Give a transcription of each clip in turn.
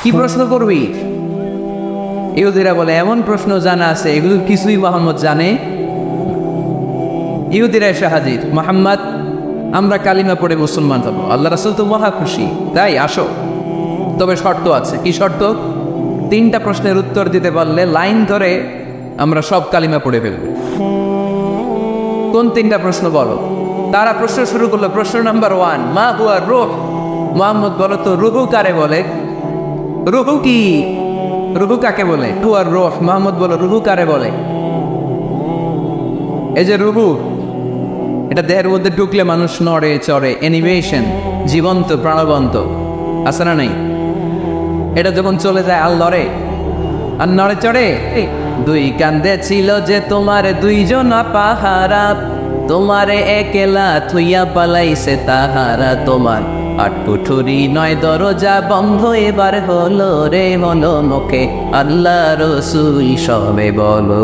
কি প্রশ্ন করবি? ইহুদিরা বলে এমন প্রশ্ন জানা আছে এগুলো কিছুই মোহাম্মদ জানে। ইহুদিরা এসে হাজির, মোহাম্মদ আমরা কালিমা পড়ে মুসলমান হবো, আল্লাহ রাসূল তো মহা খুশি, তাই আসো, তবে শর্ত আছে। কি শর্ত? 3টা প্রশ্নের উত্তর দিতে পারলে লাইন ধরে আমরা সব কালিমা পড়ে ফেলব। কোন 3টা প্রশ্ন বলো? তারা প্রশ্ন শুরু করলো। প্রশ্ন নাম্বার 1, মা হুয়া রূহ। মুহাম্মদ বলো তো রুহু কারে বলে? রুহু কি? রুহু কাকে বলে? হুয়া রূহ। মুহাম্মদ বলো রুহু কারে বলে? এই যে রুহু, এটা দেহের মধ্যে ঢুকলে মানুষ নড়ে চড়ে, অ্যানিমেশন, জীবন্ত প্রাণবন্ত, আছে না নাই? এটা যখন চলে যায় আর লড়ে, আর নড়ে চড়ে। 2 কান্দে ছিল যে তোমার 2জন পাহারা, তোমারে একলা থুইয়া পালাইছে তাহারা, তোমার 8 কুঠুরি 9 দরজা বন্ধ এবার হলো রে মনো মুখে, আল্লাহ রসুল সবে বলো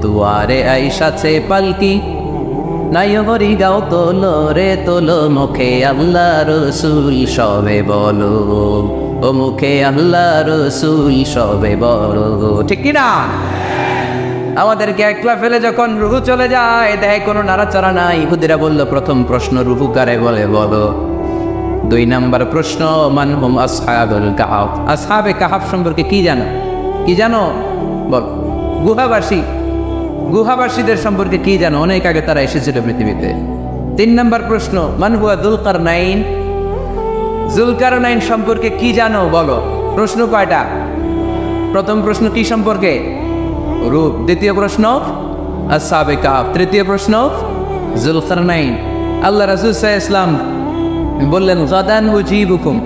তুয়ারে আইসাছে পালকি, নাইবরি গাও তোলো রে তোলো মুখে, আল্লাহ রসুল সবে বলো, ও মুখে আল্লাহ রসুল সবে বলো। ঠিক কিনা? আমাদেরকে একলা ফেলে যখন রুহু চলে যায়, দেহে কোনো নাড়াচাড়া নাই। ইহুদিরা বলল প্রথম প্রশ্ন রুহু কারে বলে বলো। 2 নাম্বার প্রশ্ন মান হুম আসহাবুল কাহফ। আসহাবে কাহফ সম্পর্কে কি জানো? কি জানো বল। গুহাবাসী, গুহাবাসীদের সম্পর্কে কি জানো? অনেক আগে তারা এসেছিল পৃথিবীতে। 3 নাম্বার প্রশ্ন মান হুয়া যুলকারনাইন। যুলকারনাইন সম্পর্কে কি জানো বলো। প্রশ্ন কয়টা? প্রথম প্রশ্ন কি সম্পর্কে? রূপ। দ্বিতীয় প্রশ্ন আসহাবে কাহফ। তৃতীয় প্রশ্ন যুলকারনাইন। আল্লাহ রাসূল সাল্লাল্লাহু আলাইহি ওয়াসাল্লাম বললেন গাদান উজিবুকুম।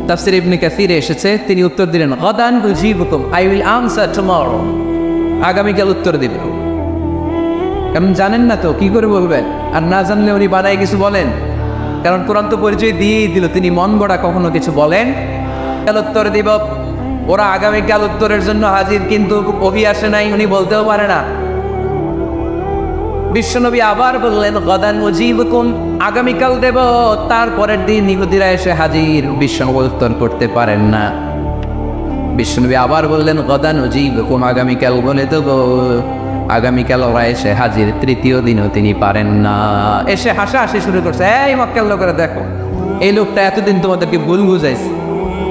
তাফসীর ইবনে কাসিরে এসেছে, তিনি উত্তর দিলেন গাদান উজিবুকুম, আই উইল আনসার টুমরো। আগামীকাল উত্তর দিবে। কারণ জানেন না তো কি করে বলবেন, আর না জানলে উনি বানায় কিছু বলেন। কারণ কোরআন তো পরিচয় দিয়েই দিল তিনি মন গড়া কখনো কিছু বলেন। কাল উত্তর দিব। ওরা আগামীকাল উত্তরের জন্য হাজির, কিন্তু ওহি আসে নাই, উনি বলতেও পারে না। বিশ্বনবী আবার বললেন গাদান উজিবুকুম, আগামীকাল দেব। তারপরের দিন ইহুদিরা এসে হাজির, বিশ্বনবী উত্তর করতে পারেন না। বিশ্বনবী আবার বললেন গাদান উজিবুকুম, আগামীকাল বলে দেব। আগামীকাল ওরা এসে হাজির, তৃতীয় দিনও তিনি পারেন না। এসে হাসাহাসি শুরু করছে, এই মক্কার লোকেরা দেখো, এই লোকটা এতদিন তোমাদেরকে ভুল বুঝাইছে,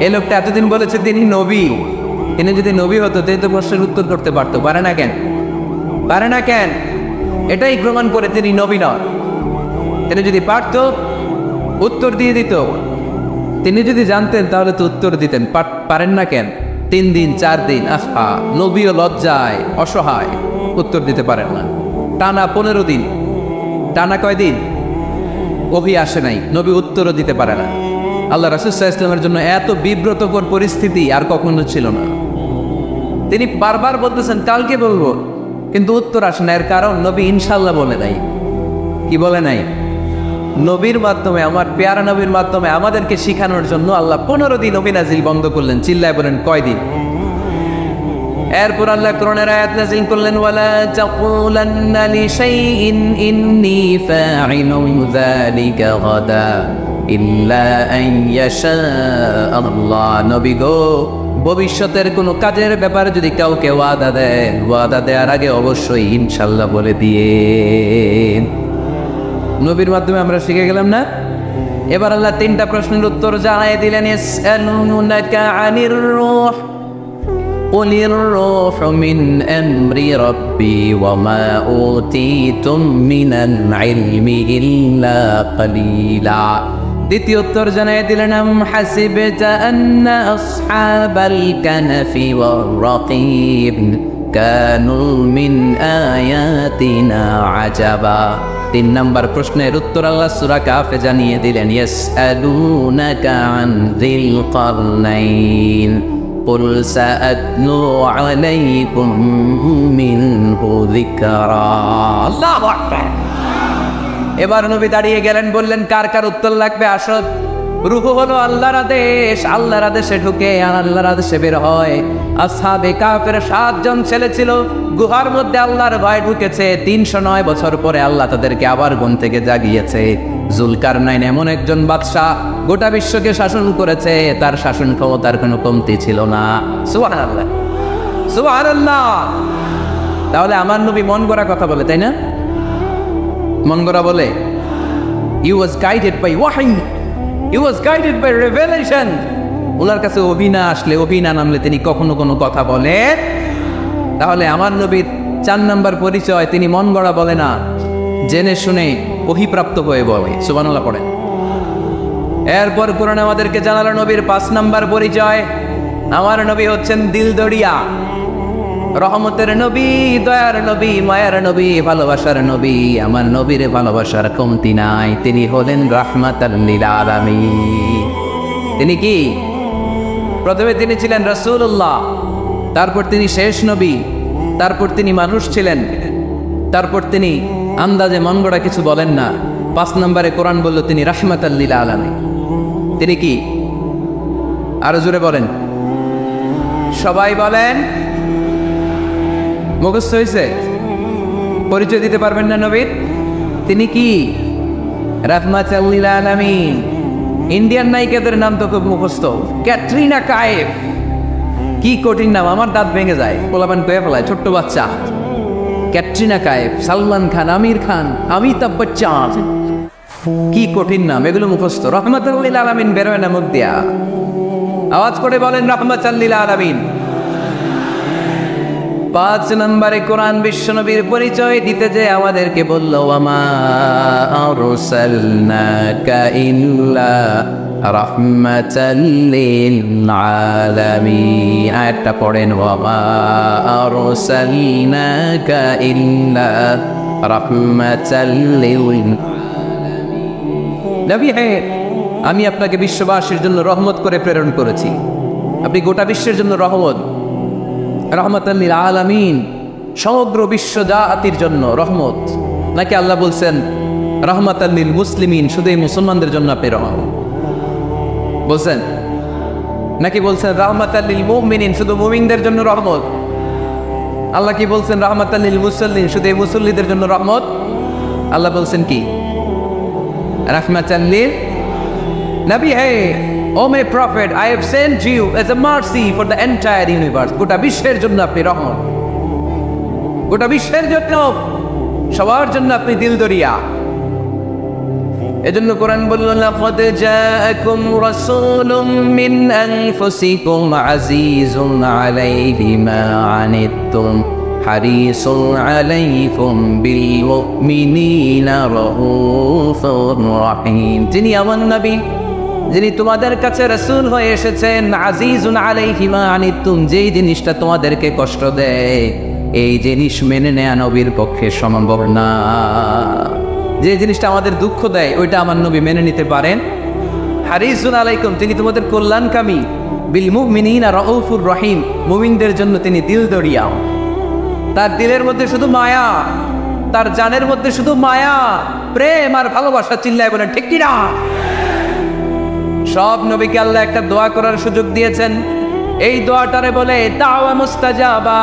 এই লোকটা এতদিন বলেছে তিনি নবী, তিনি যদি নবী হতো তিনি তো প্রশ্নের উত্তর করতে পারতো, পারে না কেন? পারে না কেন? এটাই প্রমাণ করে তিনি নবী নন। তিনি যদি পারত উত্তর দিয়ে দিত, তিনি যদি জানতেন তাহলে তো উত্তর দিতেন। পারেন না কেন? 3 দিন 4 দিন, আহা, নবীও লজ্জায় অসহায়, উত্তর দিতে পারেন না। টানা 15 দিন, টানা কয়দিন ওহি আসে নাই, নবী উত্তরও দিতে পারে না। আল্লাহ রাসূল সাল্লাল্লাহু আলাইহি ওয়াসাল্লামের জন্য এত বিব্রতকর পরিস্থিতি আর কখনো ছিল না। তিনি বারবার বলতেছেন কালকে বলবো, কিন্তু উত্তর আসে না। এর কারণ নবী ইনশাআল্লাহ বলে নাই। কি বলে নাই? নবীর মাধ্যমে, আমার পেয়ারা নবীর মাধ্যমে আমাদেরকে শিখানোর জন্য আল্লাহ 15 দিন নবী নাজিল বন্ধ করলেন। চিল্লায় বলেন কয়দিন? এরপর আল্লাহ কোরআনের আয়াত নাযিল করলেন ওয়ালা তাকুলান্না লিশাইইন ইন্নী ফাইলুন যালিকা গাদা ইল্লা আন ইয়াশা আল্লাহ। নবী গো, ভবিষ্যতের কোনো কাজের ব্যাপারে যদি কাউকে ওয়াদা দেন, ওয়াদা দেওয়ার আগে অবশ্যই ইনশাআল্লাহ বলে দিয়ে। নবীর মাধ্যমে আমরা শিখে গেলাম না? এবার আল্লাহ 3টা প্রশ্নের উত্তর জানাই দিলেন। ইয়াসআলুনাকা আনির রূহ কুলির রূহু মিন আমরি রাব্বি ওয়া মা উতীতুম মিনাল ইলমি ইল্লা কালিলা। দ্বিতীয় উত্তর জানাই দিলেন আম হাসিবতা আন্না আসহাবাল কানফি ওয়ার রাকিব কানু মিন আয়াতিনা আজাবা। 3 নাম্বার প্রশ্নের উত্তর আল্লাহ সূরা কাফে জানিয়ে দিলেন ইয়াসআলুনাকা আন যিল কারনাইন কুল সাআতলু আলাইকুম মিনহু যিকরা। আল্লাহু আকবার। এবার নবী দাঁড়িয়ে গেলেন, বললেন কার কার উত্তর লাগবে আসো। রূহ হলো আল্লাহর আদেশ, আল্লাহর আদেশে ঢুকে আর আল্লাহর আদেশে বের হয়। আসহাবে কাফের 7 জন ছেলে ছিল, গুহার মধ্যে আল্লাহর ভয় ঢুকেছে। 309 বছর পরে আল্লাহ তাদেরকে আবার ঘুম থেকে জাগিয়েছে। জুলকারনাইন এমন একজন বাদশাহ, গোটা বিশ্বকে শাসন করেছে, তার শাসন ক্ষমতার কোনো কমতি ছিল না। সুবহানাল্লাহ, সুবহানাল্লাহ। তাহলে আমার নবী মন গড়া কথা বলে, তাই না? মন গড়া বলে? He was guided by wahy, he was guided by revelation. ওনার কাছে অভিনা আসলে, অভিনা নামলে তিনি কখনো কোনো কথা বলে? তাহলে আমার নবীর 4 নম্বর পরিচয়, তিনি মন গড়া বলে না, জেনে শুনে অভিপ্রাপ্ত হয়ে বলে। সুবহানাল্লাহ পড়েন। এরপর কোরআন আমাদেরকে জানালো নবীর 5 নম্বর পরিচয়, আমার নবী হচ্ছেন দিলদরিয়া, রহমতের নবী, দয়ার নবী, মায়ার নবী, ভালোবাসার নবী। আমার নবীর ভালোবাসার কমতি নাই। তিনি হলেন রাহমাতাল লিল আলামিন। তিনি কি? প্রথমে তিনি ছিলেন রাসূলুল্লাহ, তারপর তিনি শেষ নবী, তারপর তিনি মানুষ ছিলেন, তারপর তিনি আন্দাজে মন গড়া কিছু বলেন না। 5 নম্বরে কোরআন বলল তিনি রাহমাতাল লিল আলামিন। তিনি কি? আরো জোরে বলেন, সবাই বলেন। মুখস্থ হয়েছে? পরিচয় দিতে পারবেন না নবীর? তিনি কি? রাহমাতাল লিল আলামিন। ইন্ডিয়ান নায়িকাদের নাম তো খুব মুখস্থ। ক্যাটরিনা কাইফ, কি কঠিন নাম, আমার দাঁত ভেঙে যায়, পোলাপান কয়ে ফেলায়, ছোট্ট বাচ্চা। ক্যাটরিনা কাইফ, সালমান খান, আমির খান, অমিতাভ বচ্চন, কি কঠিন নাম, এগুলো মুখস্থ। রাহমাতাল লিল আলামিন বেরোয় না মুখ দিয়া। আওয়াজ করে বলেন রাহমাতাল লিল আলামিন। 5 নম্বরে কোরআন বিশ্বনবীর পরিচয় দিতে যে আমাদেরকে বলল, ওয়ামা আরসালনাকা ইল্লা রাহমাতাল লিল আলামিন। আয়াতটা পড়েন, ওয়ামা আরসালনাকা ইল্লা রাহমাতাল লিল আলামিন। নবী হে, আমি আপনাকে বিশ্ববাসীর জন্য রহমত করে প্রেরণ করেছি। আপনি গোটা বিশ্বের জন্য রহমত, রাহমাতাল লিল আলামিন, সমগ্র বিশ্ব জাতির জন্য রহমত। নাকি আল্লাহ বলছেন রাহমাতাল লিল মুসলিমিন, শুধু এই মুসলমানদের জন্য আপনি রহমত বলছেন? নাকি বলছেন রাহমাতাল লিল মুমিনিন, শুধু মুমিনদের জন্য রহমত? আল্লাহ কি বলছেন রাহমাতাল লিল মুসাল্লিন, শুধু এই মুসল্লিদের জন্য রহমত? আল্লাহ বলছেন কি? রাহমাতাল লিল নবী হে, O my prophet, I have sent you as a mercy for the entire universe. গোটা বিশ্বের জন্য আপনি রহমত, গোটা বিশ্বের জন্য, সবার জন্য আপনি দিলদরিয়া। এজন্য কোরআন বলল, লাকাদ জাআকুম রাসূলুম মিন আনফুসিকুম আজিজুন আলাইহি মা আনিতুম হারিসুন আলাইকুম বিল মুমিনিনা রাউফুর রহিম। যিনি আমার নবী, যিনি তোমাদের কাছে রাসূল হয়ে এসেছেন, আজিজুন আলাইহি মা আনিতুম, যেই জিনিসটা তোমাদেরকে কষ্ট দেয়, এই জিনিস মেনে নেয়া নবীর পক্ষে সম্ভব না। যে জিনিসটা আমাদের দুঃখ দেয়, ওইটা আমার নবী মেনে নিতে পারেন। হারিসুন আলাইকুম, তিনি তোমাদের কল্যাণকামী। বিল মুমিনিনা রাউফুর রহিম, মুমিনদের জন্য তিনি দিলদরিয়া। তার দিলের মধ্যে শুধু মায়া, তার জানের মধ্যে শুধু মায়া, প্রেম আর ভালোবাসা। চিল্লায় বলেন ঠিক কিনা? সব নবীকে আল্লাহ একটা দোয়া করার সুযোগ দিয়েছেন। এই দোয়াটারে বলে দাওয়া মুস্তাজাবা।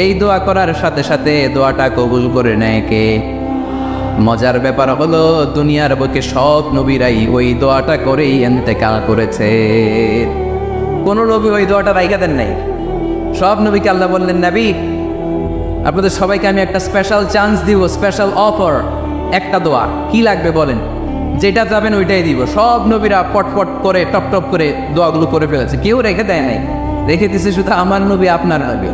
এই দোয়া করার সাথে সাথে দোয়াটা কবুল করে নেয় কে? মজার ব্যাপার হলো, দুনিয়ার বুকে সব নবীরাই ওই দোয়াটা করেই ইন্তেকাল করেছে। কোন নবী ওই দোয়াটা রাইখা দেন নাই। সব নবীকে আল্লাহ বললেন, নবী আপনাদের সবাইকে আমি একটা স্পেশাল চান্স দিব, স্পেশাল অফার, একটা দোয়া। কি লাগবে বলেন, যেটা যাবেন ওইটাই দিব। সব নবীরা পটপট করে টপ টপ করে দোয়াগুলো করে ফেলেছে, কেউ রেখে দেয় নাই। রেখে দিছে শুধু আমার নবী, আপনার নবী,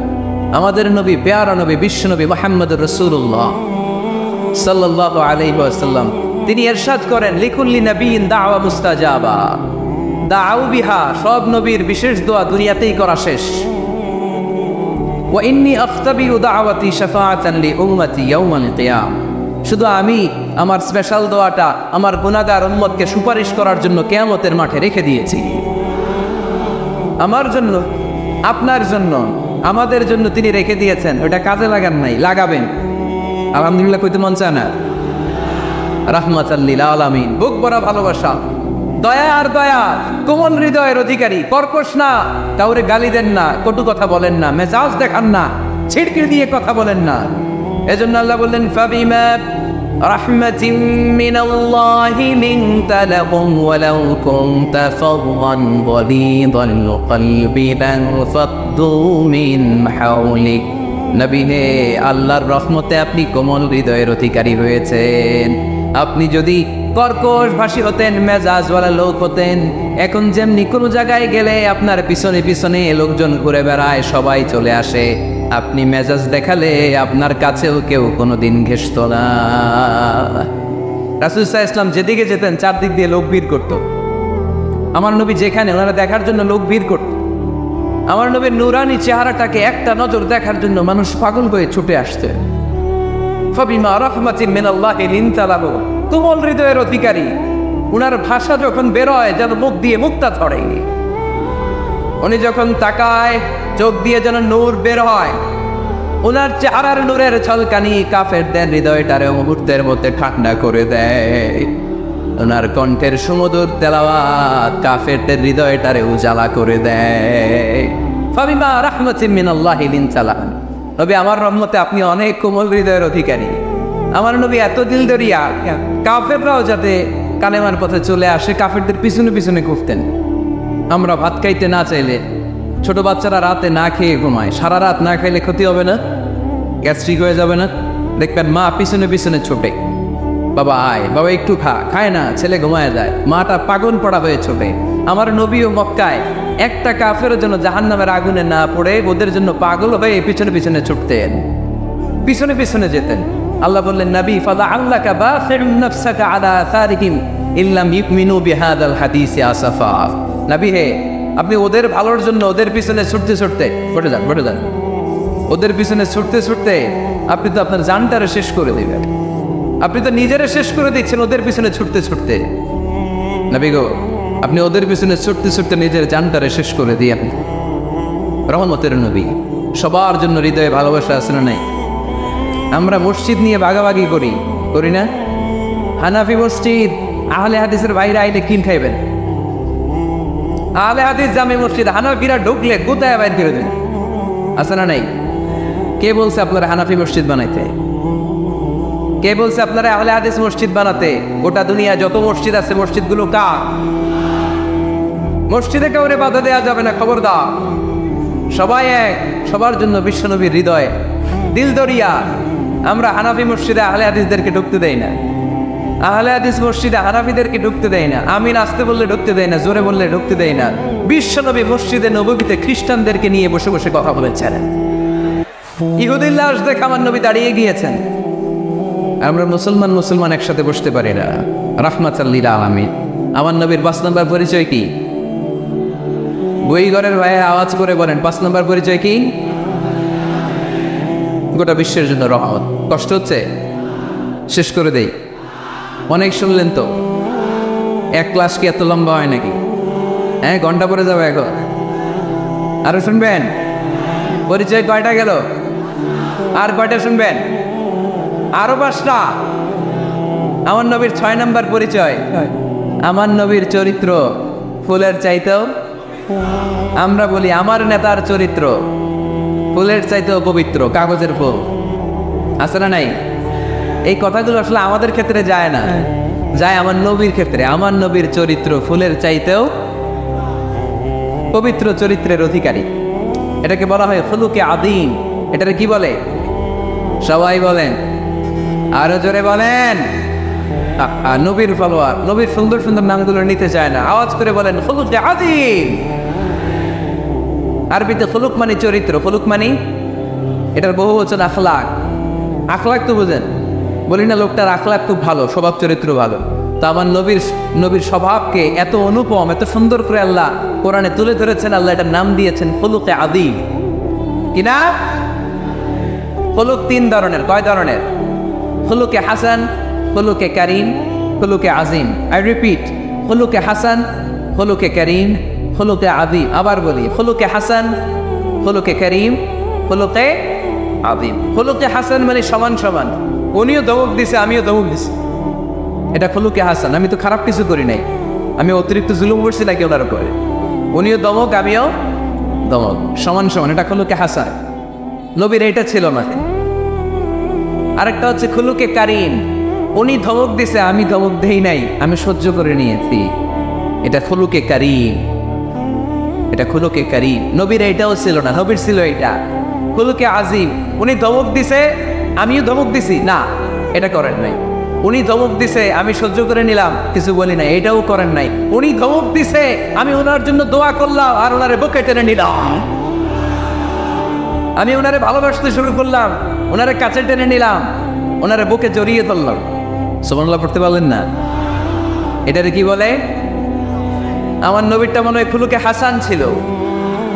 আমাদের নবী, পেয়ারা নবী, বিশ্ব নবী মুহাম্মদুর রাসূলুল্লাহ সাল্লাল্লাহু আলাইহি ওয়াসাল্লাম। তিনি ইরশাদ করেন, লিকুল্লি নবিয়্যিন দাওয়া মুস্তাজাবা দাউ বিহা। সব নবীর বিশেষ দোয়া দুনিয়াতেই করা শেষ। ওয়া ইন্নী আফতাবিউ দাওয়াতি শাফাআতান লিউম্মতি ইয়াউমাল কিয়াম। শুধু আমি আমার স্পেশাল দোয়াটা আমার গুনাহগার উম্মতকে সুপারিশ করার জন্য কিয়ামতের মাঠে রেখে দিয়েছি। আমার জন্য, আপনার জন্য, আমাদের জন্য তিনি রেখে দিয়েছেন। ওটা কাজে লাগান নাই, লাগাবেন। আলহামদুলিল্লাহ কইতে মন চায় না? রাহমাতাল লিল আলামিন, বুক ভরা ভালোবাসা, দয়া আর দয়া, কোমল হৃদয়ের অধিকারী, কর্কশ না, কাউরে গালি দেন না, কটু কথা বলেন না, মেজাজ দেখান না, ছিড়কি দিয়ে কথা বলেন না। এজন্য আল্লাহ বললেন, ফাবিমা রাহমাতিন মিনাল্লাহি লিনতা লাহুম ওয়ালাউ কুনতা ফাদদান গালিদাল কলবি লানফাদ্দু মিন হাওলিক। নবী হে, আল্লাহর রহমতে আপনি কোমল হৃদয়ের অধিকারী হয়েছেন। আপনি যদি কর্কশ ভাষী হতেন, মেজাজওয়ালা লোক হতেন, এখন যেমনি কোনো জায়গায় গেলে আপনার পিছনে পিছনে লোকজন ঘুরে বেড়ায়, সবাই চলে আসে, আপনি মেজাজ দেখালে আপনার কাছেও কেউ কোনোদিন ঘেষত না। রাসূল সাল্লাল্লাহু আলাইহি ওয়াসাল্লাম যেদিকে যেতেন চারদিক দিয়ে লোক ভিড় করত। আমার নবী যেখানে, ওনারা দেখার জন্য লোক ভিড় করত। আমার নবীর নুরানি চেহারাটাকে একটা নজর দেখার জন্য মানুষ পাগল হয়ে ছুটে আসছে। ফাবিমা রাহমাতিন মিনাল্লাহি লিনতা লাহুম, কোমল হৃদয়ের অধিকারী। উনার ভাষা যখন বেরোয় যেন মুখ দিয়ে মুক্তা ধরে, উনি যখন তাকায় চোখ দিয়ে যেন নূর বের হয়। উনার চেহারার নূরের ঝলকানি কাফেরদের হৃদয়টারে মুহূর্তের মধ্যে ঠান্ডা করে দেয়। ওনার কণ্ঠের সুমধুর তেলাওয়াত কাফেরদের হৃদয়টারে উজালা করে দেয়। ফাবিমা রাহমাতিন মিনাল্লাহি লিনতা লাহুম, নবী আমার রহমতে আপনি অনেক কোমল হৃদয়ের অধিকারী। আমার নবী এত দিল দরিয়া, কাফেররাও যাতে কালেমার পথে চলে আসে কাফেরদের পিছনে পিছনে ঘুরতেন। আমরা ভাত খাইতে না চাইলে, ছোট বাচ্চারা রাতে না খেয়ে ঘুমায়, সারা রাত না খাইলে ক্ষতি হবে না? গ্যাস্ট্রিক হয়ে যাবে না? দেখবেন মা পিছনে পিছনে ছোটে, বাবা আয়, বাবা একটু খা, খায় না, ছেলে ঘুমায় যায়, মাটা পাগল পড়া হয়ে ছোটে। আমার নবীও মক্কায় একটা কাফেরের জন্য জাহান্নামের আগুনে না পড়ে ওদের জন্য পাগল হয়ে পিছনে পিছনে ছুটতেন, পিছনে পিছনে যেতেন। আল্লাহ বললেন, নবী ফাদা আল্লাকা বাখিউন নাফসাকা আলা আসারিহিম ইল্লাম ইউমিনু বিহাদাল হাদিসি আসাফা। নবী হে, আপনি ওদের ভালোর জন্য ওদের পিছনে ছুটতে ছুটতে বটে যান, ওদের পিছনে ছুটতে ছুটতে আপনি তো আপনার জানটারে শেষ করে দিবেন। আপনি তো নিজেরা শেষ করে দিচ্ছেন ওদের পিছনে ছুটতে ছুটতে। নবী গো, আপনি ওদের পিছনে ছুটতে ছুটতে নিজের জানটারে শেষ করে দিয়েন। রহমতের নবী, সবার জন্য হৃদয়ে ভালোবাসা আছে না নাই? আমরা মসজিদ নিয়ে ভাগাভাগি করি না? হানাফি মসজিদ, আহলে হাদিসের বাইরে আইলে কিন খাইবেন? আহলে হাদিস জামে মসজিদ, হানাফিরা ঢুকলে গোতায় বাইর করে দেন, আছে না নাই? কে বলছে আপনারা হানাফি মসজিদ বানাইতে? কে বলছে আপনারা আহলে হাদিস মসজিদ বানাতে? গোটা দুনিয়া যত মসজিদ আছে মসজিদগুলো কার? মসজিদে কাউরে বাধা দেওয়া যাবে না, খবরদার। সবাই এক, সবার জন্য বিশ্বনবীর হৃদয় দিল দরিয়া। আমরা হানাফি মসজিদে আহলে হাদিসদেরকে ঢুকতে দেই না, আহলে হাদিস মসজিদে হানাফিদেরকে ঢুকতে দেয় না, আমিন আসতে বললে ঢুকতে দেয় না, জোরে বললে ঢুকতে দেয় না। বিশ্বনবী মসজিদে নববীতে খ্রিস্টানদেরকে নিয়ে বসে বসে কথা বলেছেন। ইহুদির লাশ দেখে আমার নবী দাঁড়িয়ে গিয়েছেন। আমরা মুসলমান একসাথে বসতে পারি না। রাহমাতাল লিল আলামিন। আমার নবীর 5 নম্বর পরিচয় কি? বই ঘরের ভাইয়া আওয়াজ করে বলেন, 5 নম্বর পরিচয় কি? গোটা বিশ্বের জন্য রহমত। কষ্ট হচ্ছে? শেষ করে দেই। অনেক শুনলেন তো, এক ক্লাস কি এত লম্বা হয় নাকি? হ্যাঁ, ঘন্টা পরে যাবে এখন। আরো শুনবেন? পরিচয় কয়টা গেল? আর কয়টা শুনবেন? আরো 5টা। আমার নবীর 6 নম্বর পরিচয়, আমার নবীর চরিত্র ফুলের চাইতেও, আমরা বলি আমার নেতার চরিত্র ফুলের চাইতেও পবিত্র, কাগজের ফুল, আছে না নাই? এই কথাগুলো আসলে আমাদের ক্ষেত্রে যায় না, যায় আমার নবীর ক্ষেত্রে। আমার নবীর চরিত্র ফুলের চাইতেও পবিত্র চরিত্রের অধিকারী। এটাকে বলা হয় খুলুকে আদিম। এটাকে কি বলে? সবাই বলেন, আরো জোরে বলেন। নবীর ফলোয়ার, নবীর সুন্দর সুন্দর নামগুলো নিতে চায় না, আওয়াজ করে বলেন খুলুকে আদিম। আরবিতে খুলুক মানে চরিত্র, খুলুক মানে এটার বহু বচন আখলাক। আখলাক তো বুঝেন, বলি না লোকটার আখলাক খুব ভালো, স্বভাব চরিত্র ভালো। তো আমার নবীর স্বভাবকে এত অনুপম, এত সুন্দর করে আল্লাহ কোরআনে তুলে ধরেছেন। আল্লাহ এটার নাম দিয়েছেন খুলুকে আদিম। কিনা? খুলুক 3 ধরনের। কয় ধরনের? খুলুকে হাসান, খুলুকে কারিম, খুলুকে আজিম। আই রিপিট, খুলুকে হাসান, খুলুকে কারিম, খুলুকে আদিম। আবার বলি, খুলুকে হাসান, খুলুকে কারিম, খুলুকে আদিম। খুলুকে হাসান মানে সমান সমান, উনিও দমক দিছে আমিও দমক দিছি, এটা খুলুকে হাসান। আমি তো খারাপ কিছু করি নাই, আমি অতিরিক্ত জুলুম করছি নাকি ওনার উপরে? উনিও দমক আমিও দমক, সমান সমান, এটা খুলুকে হাসান। নবীর এটা ছিল না। আরেকটা হচ্ছে খুলুকে কারিম। উনি ধমক দিছে, আমি ধমক দেই নাই, আমি সহ্য করে নিয়েছি। এটা খুলুকে কারীম, এটা খুলুকে কারীম। নবীর এটাও ছিল না, নবীর ছিল এটা খুলুকে আজিম। উনি ধমক দিছে, আমিও ধমক দিছি, না এটা করেন নাই। উনি ধমক দিছে, আমি সহ্য করে নিলাম, কিছু বলি নাই, এটাও করেন নাই। উনি ধমক দিছে, আমি ওনার জন্য দোয়া করলাম আর ওনারে বুকে টেনে নিলাম। আমি ওনারে ভালোবাসতে শুরু করলাম, ওনারে কাছে টেনে নিলাম, ওনারে বুকে জড়িয়ে ধরলাম। সুবহানাল্লাহ পড়তে পারলেন না? এটারে কি বলে? আমার নবীরটা মনে হয় খুলুকে হাসান ছিল,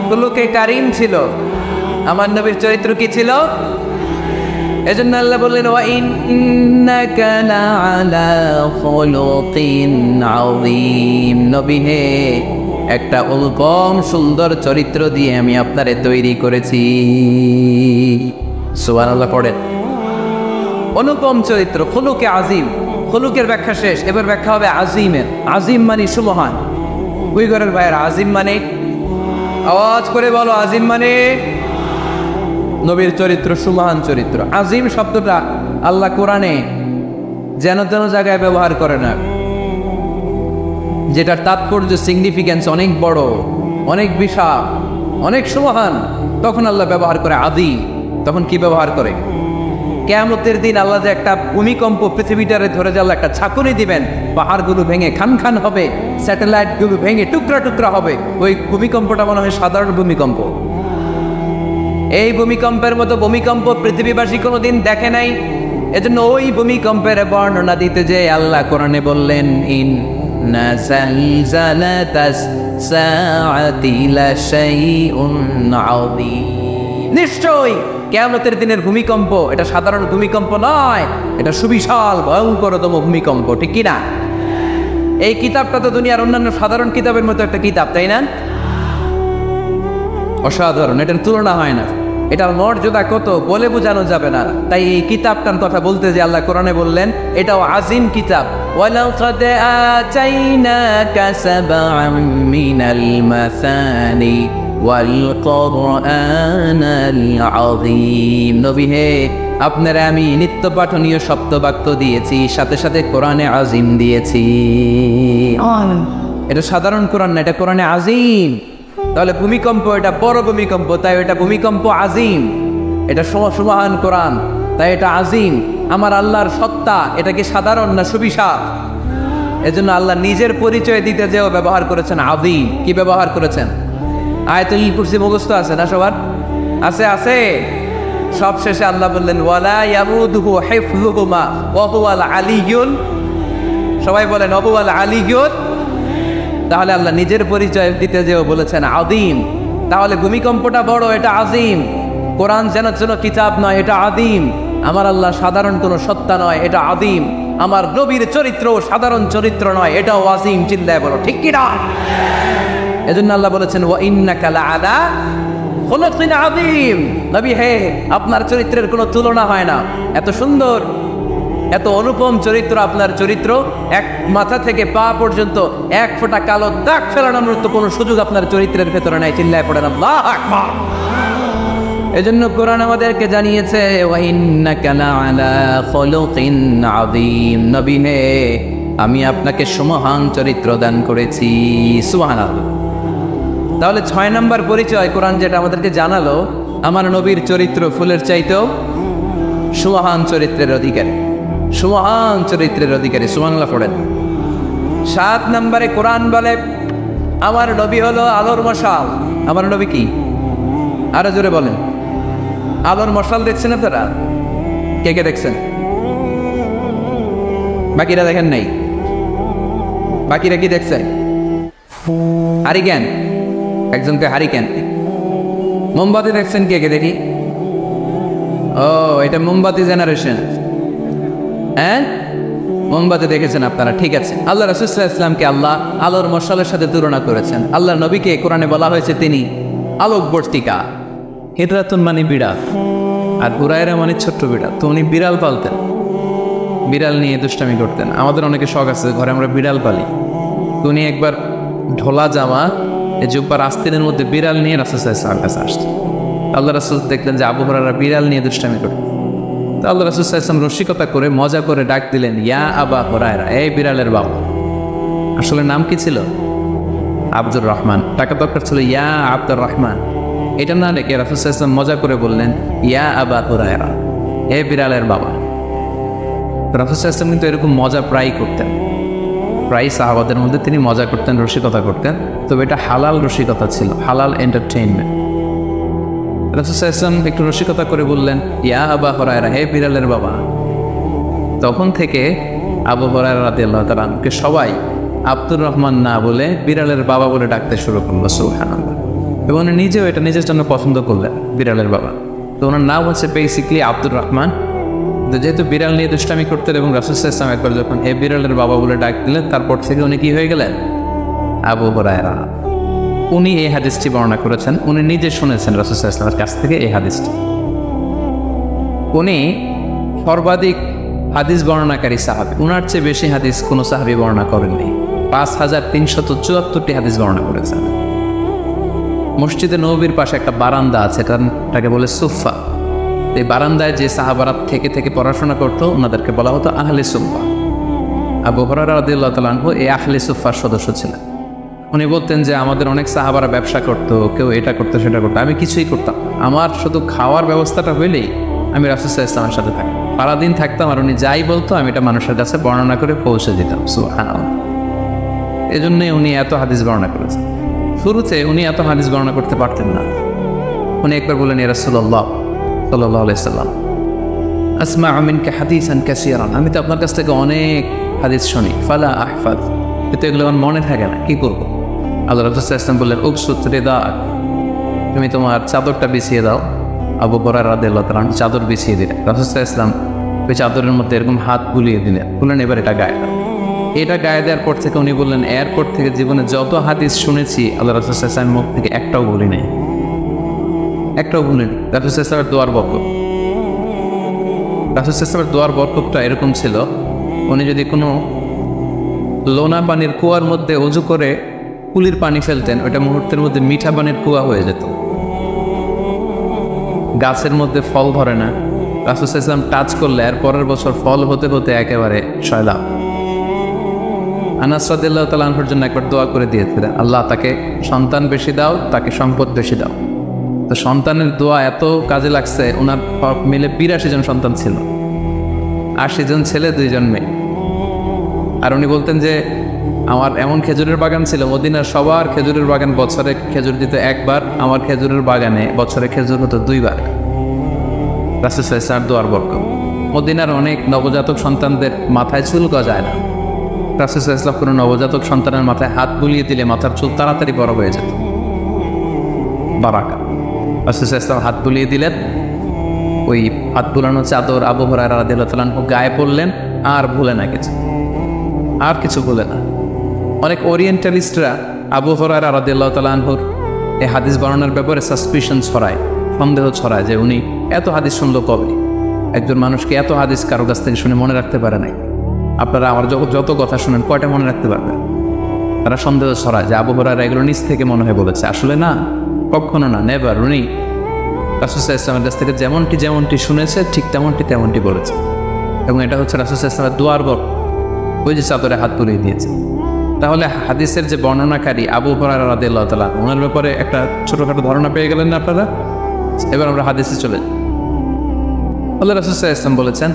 খুলুকে কারীম ছিল। আমার নবীর চরিত্র কি ছিল? এজন্য আল্লাহ বললেন, ওয়া ইন্নাকা লাআলা খুলুকিন আযীম। নবী হে, একটা অনুপম সুন্দর চরিত্র দিয়ে আমি আপনারে তৈরি করেছি। সুবহানাল্লাহ পড়েন। অনুপম চরিত্র, খুলুকে আজিম। খুলুকের ব্যাখ্যা শেষ, এবার ব্যাখ্যা হবে আজিমের। আজিম মানে সুমহান। উইগরের ভাইয়ের আজিম মানে, আওয়াজ করে বলো, আজিম মানে নবীর চরিত্র, সুমহান চরিত্র। আজিম শব্দটা আল্লাহ কোরআনে যেন তেন জায়গায় ব্যবহার করে না, যেটার তাৎপর্য সিগনিফিক্যান্স অনেক বড়, অনেক বিশাল, অনেক সুমহান, তখন আল্লাহ ব্যবহার করে আদি। তখন কি ব্যবহার করে? কিয়ামতের দিন আল্লাহ যে একটা ভূমিকম্প পৃথিবীটারে ধরে যে আল্লাহ একটা ছাকুনি দিবেন, পাহাড়গুলো ভেঙে খান খান হবে, স্যাটেলাইটগুলো ভেঙে টুকরা টুকরা হবে, ওই ভূমিকম্পটা মনে হয় সাধারণ ভূমিকম্প। এই ভূমিকম্পের মতো ভূমিকম্প পৃথিবীবাসী কোনোদিন দেখে নাই। এজন্য ওই ভূমিকম্পের বর্ণনা দিতে যে আল্লাহ কোরআনে বললেন, ইন্না জালজালাতাস সাআতি লাশাইউন আযীম। নিশ্চয়ই কিয়ামতের দিনের ভূমিকম্প এটা সাধারণ ভূমিকম্প নয়, এটা সুবিশাল ভয়ঙ্করতম ভূমিকম্প, ঠিক কি না? এই কিতাবটা তো দুনিয়ার অন্যান্য সাধারণ কিতাবের মতো একটা কিতাব, তাই না? অসাধারণ, এটার তুলনা হয় না। এটার মর্যাদা কত বলে বোঝানো যাবে না। তাই এই কিতাবটার কথা বলতে যে আল্লাহ কোরআনে বললেন এটাও আজিম কিতাব। ওয়ালাকাদ আতাইনাকা সাবআম মিনাল মাসানি ওয়াল কুরআনাল আযীম। নবী হে, আপনারা আমি নিত্য পাঠনীয় সপ্তবাক্য দিয়েছি, সাথে সাথে কোরআনে আজিম দিয়েছি। এটা সাধারণ কোরআন না, এটা কোরআনে আজিম। তাহলে ভূমিকম্প এটা বড় ভূমিকম্প, তাই এটা ভূমিকম্প আজিম। এটা সুমহান কোরআন, তাই এটা আজিম। আমার আল্লাহর সত্তা এটা কি সাধারণ না সুবিশাল? এজন্য আল্লাহ নিজের পরিচয় দিতে যেও ব্যবহার করেছেন আযীম। কি ব্যবহার করেছেন? আয়াতুল কুরসি মুখস্থ আছে না সবার? আছে, আছে। সব শেষে আল্লাহ বললেন, ওয়ালা ইয়াউদুহু হিফযুহুমা ওয়া হুয়াল আলিয়্যুল। সবাই বলেন, ওয়া হুয়াল আলিয়্যুল। তাহলে আল্লাহ নিজের পরিচয় দিতে যেও বলেছেন আযীম। তাহলে ভূমিকম্পটা বড়, এটা আযীম। কোরআন যেন কিতাব নয়, এটা আযীম। আমার আল্লাহ সাধারণ কোনো সত্তা নয়, এটা আযীম। আমার নবীর চরিত্র সাধারণ চরিত্র নয়, এটাও আযীম। চিল্লায় বলো ঠিক কি না? এজন্য আল্লাহ বলেছেন, ওয়া ইন্নাকা লাআলা খুলুকিন আযীম। নবী হে, আপনার চরিত্রের কোনো তুলনা হয় না। এত সুন্দর, এত অনুপম চরিত্র আপনার চরিত্র। এক মাথা থেকে পা পর্যন্ত এক ফোঁটা কালো দাগ ফেলানোর মতো কোনো সুযোগ আপনার চরিত্রের ভেতরে নাই। চিল্লায় পড়েন আল্লাহু আকবার। এজন্য কোরআন আমাদেরকে জানিয়েছে, ওয়া ইন্নাকা লাআলা খুলুকিন আযীম। নবী হে, আমি আপনাকে সুমহান চরিত্র দান করেছি। সুবহানাল্লাহ। তাহলে 6 নম্বর পরিচয় কোরআন যেটা আমাদেরকে জানালো, আমার নবীর চরিত্র ফুলের চাইতেও সুমহান চরিত্রের অধিকারী, সুমহান চরিত্রের অধিকারী। সুবহানাল্লাহ পড়েন। 7 নম্বরে কোরআন বলে, আমার নবী হলো আলোর মশাল। আমার নবী কি? আরো জোরে বলেন। আলোর মশাল দেখছেন আপনারা? কে কে দেখছেন? বাকিরা দেখেন নাই? বাকিরা কি দেখছে? হারিকেন, একজনকে হারিকেন। মোমবাতি দেখছেন কে কে? দেখি। ও, এটা মোমবাতি জেনারেশন। হ্যাঁ, মোমবাতি দেখেছেন আপনারা, ঠিক আছে। আল্লাহ রাসূল সাল্লাল্লাহু আলাইহি ওয়াসাল্লামকে আল্লাহ আলোর মশালের সাথে তুলনা করেছেন। আল্লাহর নবীকে কোরআনে বলা হয়েছে তিনি আলোকবর্তিকা। হিজরাতুন মানে বিড়াল, আর হুরায়রা মানে ছোট্ট বিড়াল। তো উনি বিড়াল পালতেন, বিড়াল নিয়ে দুষ্টামি করতেন। আমাদের অনেকে শখ আছে, ঘরে আমরা বিড়াল পালি। তো উনি একবার ঢোলা জামা, এই জুব্বার আস্তিনের মধ্যে বিড়াল নিয়ে রাসূল সাল্লাল্লাহু আলাইহি ওয়াসাল্লামের কাছে আসতেন। আল্লাহ রাসূল দেখলেন যে আবু হুরায়রা বিড়াল নিয়ে দুষ্টামি করতেন। তো আল্লাহ রাসূল সাল্লাল্লাহু আলাইহি ওয়াসাল্লাম রসিকতা করে মজা করে ডাক দিলেন, ইয়া আবা হুরায়রা, এই বিড়ালের বাবা। আসলে নাম কি ছিল? আব্দুর রহমান। টাকা দরকার ছিল ইয়া আব্দুর রহমান। এটা না রেখে রাসূল সাল্লাল্লাহু আলাইহি ওয়াসাল্লাম মজা করে বললেন, ইয়া আবা হুরায়রা, হে বিড়ালের বাবা। রাসূল সাল্লাল্লাহু আলাইহি ওয়াসাল্লাম কিন্তু এরকম মজা প্রায়ই করতেন, প্রায় সাহাবাদের মধ্যে তিনি মজা করতেন, রসিকতা করতেন। তবে এটা হালাল রসিকতা ছিল, হালাল এন্টারটেইনমেন্ট। রাসূল সাল্লাল্লাহু আলাইহি ওয়াসাল্লাম একটু রসিকতা করে বললেন, ইয়া আবা হুরায়রা, হে বিড়ালের বাবা। তখন থেকে আবু হুরায়রা রাদিয়াল্লাহু তাআলা আনহুকে সবাই আব্দুর রহমান না বলে বিড়ালের বাবা বলে ডাকতে শুরু করলো, সুবহানাল্লাহ। এবং উনি নিজেও এটা নিজের জন্য পছন্দ করলেন, বিড়ালের বাবা। তো ওনার নাম হচ্ছে বেসিকলি আব্দুর রহমান। তো যেহেতু বিড়াল নিয়ে দুষ্টামি করতেন এবং রাসূল সাল্লাল্লাহু আলাইহি ওয়াসাল্লাম একবার যখন হে বিড়ালের বাবা বলে ডাক দিলেন, তারপর থেকে উনি কি হয়ে গেলেন? আবু হুরায়রা। উনি এই হাদিসটি বর্ণনা করেছেন, উনি নিজে শুনেছেন রাসূল সাল্লাল্লাহু আলাইহি ওয়াসাল্লামের কাছ থেকে এই হাদিসটি। উনি সর্বাধিক হাদিস বর্ণনাকারী সাহাবী, উনার চেয়ে বেশি হাদিস কোনো সাহাবী বর্ণনা করেননি। 5374টি হাদিস বর্ণনা করেছেন। মসজিদে নববীর পাশে একটা বারান্দা আছে, এটাকে বলে সুফা। এই বারান্দায় যে সাহাবারা থেকে থেকে পড়াশোনা করতো ওনাদেরকে বলা হতো আহলে সুফা। আবু হুরায়রা রাদিয়াল্লাহু তাআলা আনহু এই আহলে সুফার সদস্য ছিলেন। উনি বলতেন যে আমাদের অনেক সাহাবারা ব্যবসা করতো, কেউ এটা করতো সেটা করতো, আমি কিছুই করতাম না। আমার শুধু খাওয়ার ব্যবস্থাটা হইলেই আমি রাসূল সাল্লাল্লাহু আলাইহি ওয়াসাল্লামের সাথে থাকতাম, সারাদিন থাকতাম, আর উনি যাই বলতো আমি এটা মানুষের কাছে বর্ণনা করে পৌঁছে দিতাম, সুবহানাল্লাহ। এজন্যই উনি এত হাদিস বর্ণনা করেছেন। শুরুতে উনি এত হাদিস বর্ণনা করতে পারতেন না। উনি একবার বললেন, ইয়া রাসূলুল্লাহ সাল্লাল্লাহু আলাইহি সাল্লাম, আসমা'ু মিনকা হাদিসান কাসীরান, আমি তো আপনার কাছ থেকে অনেক হাদিস শুনি, ফালা আহফাজ, কিন্তু এগুলো আমার মনে থাকে না, কি করবো? আল্লাহ রাসূল সাল্লাল্লাহু আলাইহি ওয়াসাল্লাম বললেন, উবসুত রিদাক, তুমি তোমার চাদরটা বিছিয়ে দাও। আবু হুরায়রা রাদিয়াল্লাহু তাআলা চাদর বিছিয়ে দিলেন। রাসূল সাল্লাল্লাহু আলাইহি ওয়াসাল্লাম ওই চাদরের মধ্যে এরকম হাত বুলিয়ে দিলেন, বললেন এবার এটা গায়ে দাও। এটা গায়ে দেওয়ার পর থেকে উনি বললেন, এরপর থেকে জীবনে যত হাদিস শুনেছি আল্লাহ রাসূল সাল্লাল্লাহু আলাইহি ওয়াসাল্লামের মুখ থেকে একটাও ভুলি নাই, একটাও ভুলি নেই। রাসূল সাল্লাল্লাহু আলাইহি ওয়াসাল্লামের দোয়ার বরকত, রাসূল সাল্লাল্লাহু আলাইহি ওয়াসাল্লামের দোয়ার বরকতটা এরকম ছিল, উনি যদি কোনো লোনা পানির কুয়ার মধ্যে ওযু করে কুলির পানি ফেলতেন, ওইটা মুহূর্তের মধ্যে মিঠা পানির কুয়া হয়ে যেত। গাছের মধ্যে ফল ধরে না, রাসূল সাল্লাল্লাহু আলাইহি ওয়াসাল্লাম টাচ করলে এর পরের বছর ফল হতে হতে একেবারে সয়লাভ। আনাস রাদিয়াল্লাহু তাআলা আনহুর জন্য একবার দোয়া করে দিয়েছিলেন, আল্লাহ তাকে সন্তান বেশি দাও, তাকে সম্পদ বেশি দাও। তো সন্তানের দোয়া এত কাজে লাগছে, ওনার মিলে 82 জন সন্তান ছিল, 80 জন ছেলে 2 জন মেয়ে। আর উনি বলতেন যে আমার এমন খেজুরের বাগান ছিল, মদিনার সবার খেজুরের বাগান বছরে খেজুর দিত একবার, আমার খেজুরের বাগানে বছরে খেজুর হতো 2 বার। রাসূল সাল্লাল্লাহু আলাইহি ওয়াসাল্লাম দোয়ার বরকত। মদিনার অনেক নবজাতক সন্তানদের মাথায় চুল গজায় না, রাসূল সাল্লাল্লাহু আলাইহি ওয়াসাল্লাম কোনো নবজাতক সন্তানের মাথায় হাত বুলিয়ে দিলে মাথার চুল তাড়াতাড়ি বড় হয়ে যেত, বারাকা। রাসূল সাল্লাল্লাহু আলাইহি ওয়াসাল্লাম হাত বুলিয়ে দিলেন, ওই হাত বুলানো চাদর আবু হুরায়রা রাদিয়াল্লাহু তাআলা আনহু গায়ে পড়লেন, আর ভুলে না কিছু, আর কিছু ভুলে না। অনেক ওরিয়েন্টালিস্টরা আবু হুরায়রা রাদিয়াল্লাহু তাআলা আনহুর এই হাদিস বর্ণনার ব্যাপারে সাসপিশন ছড়ায়, সন্দেহ ছড়ায় যে উনি এত হাদিস শুনলো কবে? একজন মানুষকে এত হাদিস কারো কাছ থেকে শুনে মনে রাখতে পারে নাই। আপনারা আমার যত কথা শুনেন কয়টা মনে রাখতে পারবেন? তারা সন্দেহ ছড়ায় যে আবু হুরায়রা এগুলো নিজ থেকে মনে হয় বলেছে। আসলে না, কখনো না, নেভার। উনি রাসূল সাল্লাল্লাহু আলাইহি ওয়াসাল্লামের কাছ থেকে যেমনটি শুনেছে ঠিক তেমনটি বলেছে। এবং এটা হচ্ছে রাসূল সাল্লাল্লাহু আলাইহি ওয়াসাল্লামের দোয়ার বরকত, ওই যে চাদরে হাত তুলিয়ে দিয়েছে। তাহলে হাদিসের যে বর্ণনাকারী আবু হুরায়রা রাদিয়াল্লাহু তাআলা ওনার ব্যাপারে একটা ছোটখাটো ধারণা পেয়ে গেলেন না আপনারা? এবার আমরা হাদিসে চলে যাই। আল্লাহ রাসূল সাল্লাল্লাহু আলাইহি ওয়াসাল্লাম বলেছেন,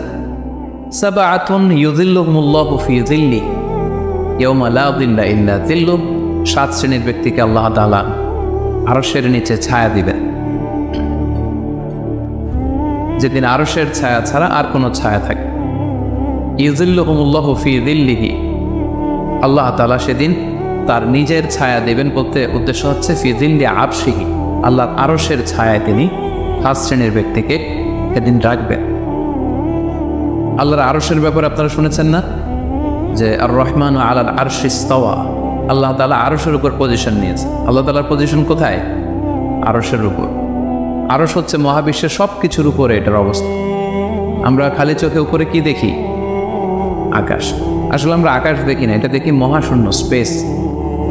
সাবআতুন ইউযিল্লুহুমুল্লাহু ফি যিল্লি ইয়াওমা লা যিল্লা ইল্লা যিল্লুহু, 7 শ্রেণীর ব্যক্তিকে আল্লাহ তাআলা আরশের নিচে ছায়া দিবেন, যেদিন আরশের ছায়া ছাড়া আর কোনো ছায়া থাকে। ইউযিল্লুহুমুল্লাহু ফি যিল্লিহি, আল্লাহ তাআলা সেদিন তার নিজের ছায়া দেবেন, বলতে উদ্দেশ্য হচ্ছে ফি যিল্লি আরশিহি, আল্লাহর আরশের ছায়ায় তিনি 7 শ্রেণীর ব্যক্তিকে সেদিন রাখবেন। আল্লাহর আরশের ব্যাপারে আপনারা শুনেছেন না যে আর রহমানু আলাল আরশি ইস্তাওয়া, আল্লাহ তাআলা আরশের উপর পজিশন নিয়েছে। আল্লাহ তাআলার পজিশন কোথায়? আরশের উপর। আরশ হচ্ছে মহাবিশ্বের সব কিছুর উপরে এটার অবস্থা। আমরা খালি চোখে উপরে কি দেখি? আকাশ। আসলে আমরা আকাশ দেখি না, এটা দেখি মহাশূন্য, স্পেস।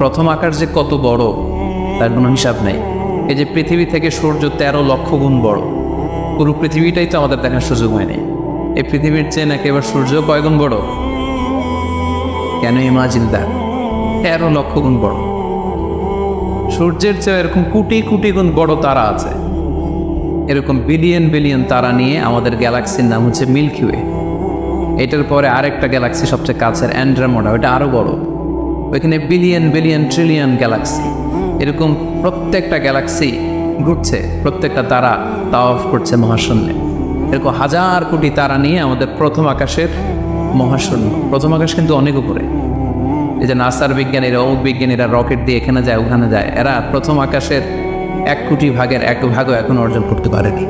প্রথম আকাশ যে কত বড় তার কোনো হিসাব নেই। এই যে পৃথিবী থেকে সূর্য 13 লক্ষ গুণ বড়, পুরো পৃথিবীটাই তো আমাদের দেখার সুযোগ হয়নি। এই পৃথিবীর চেয়ে নাকি এবার সূর্য কয়গুণ বড়? Can you imagine that? 13 লক্ষ গুণ বড়। সূর্যের চেয়ে এরকম কোটি কোটি গুণ বড় তারা আছে। এরকম বিলিয়ন বিলিয়ন তারা নিয়ে আমাদের গ্যালাক্সির নাম হচ্ছে মিল্কি ওয়ে। এটার পরে আরেকটা গ্যালাক্সি সবচেয়ে কাছের অ্যান্ড্রোমেডা, ওটা আরও বড়। ওইখানে বিলিয়ন বিলিয়ন ট্রিলিয়ন গ্যালাক্সি। এরকম প্রত্যেকটা গ্যালাক্সি ঘুরছে, প্রত্যেকটা তারা তাওয়াফ করছে মহাশূন্যে। এরকম হাজার কোটি তারা নিয়ে আমাদের প্রথম আকাশের মহাশূন্য। প্রথম আকাশ কিন্তু অনেক উপরে। এই যে নাসার বিজ্ঞানীরা, অমুক বিজ্ঞানীরা রকেট দিয়ে এখানে যায় ওখানে যায়, এরা প্রথম আকাশের 1 কোটি ভাগের 1 ভাগও এখন অর্জন করতে পারেনি।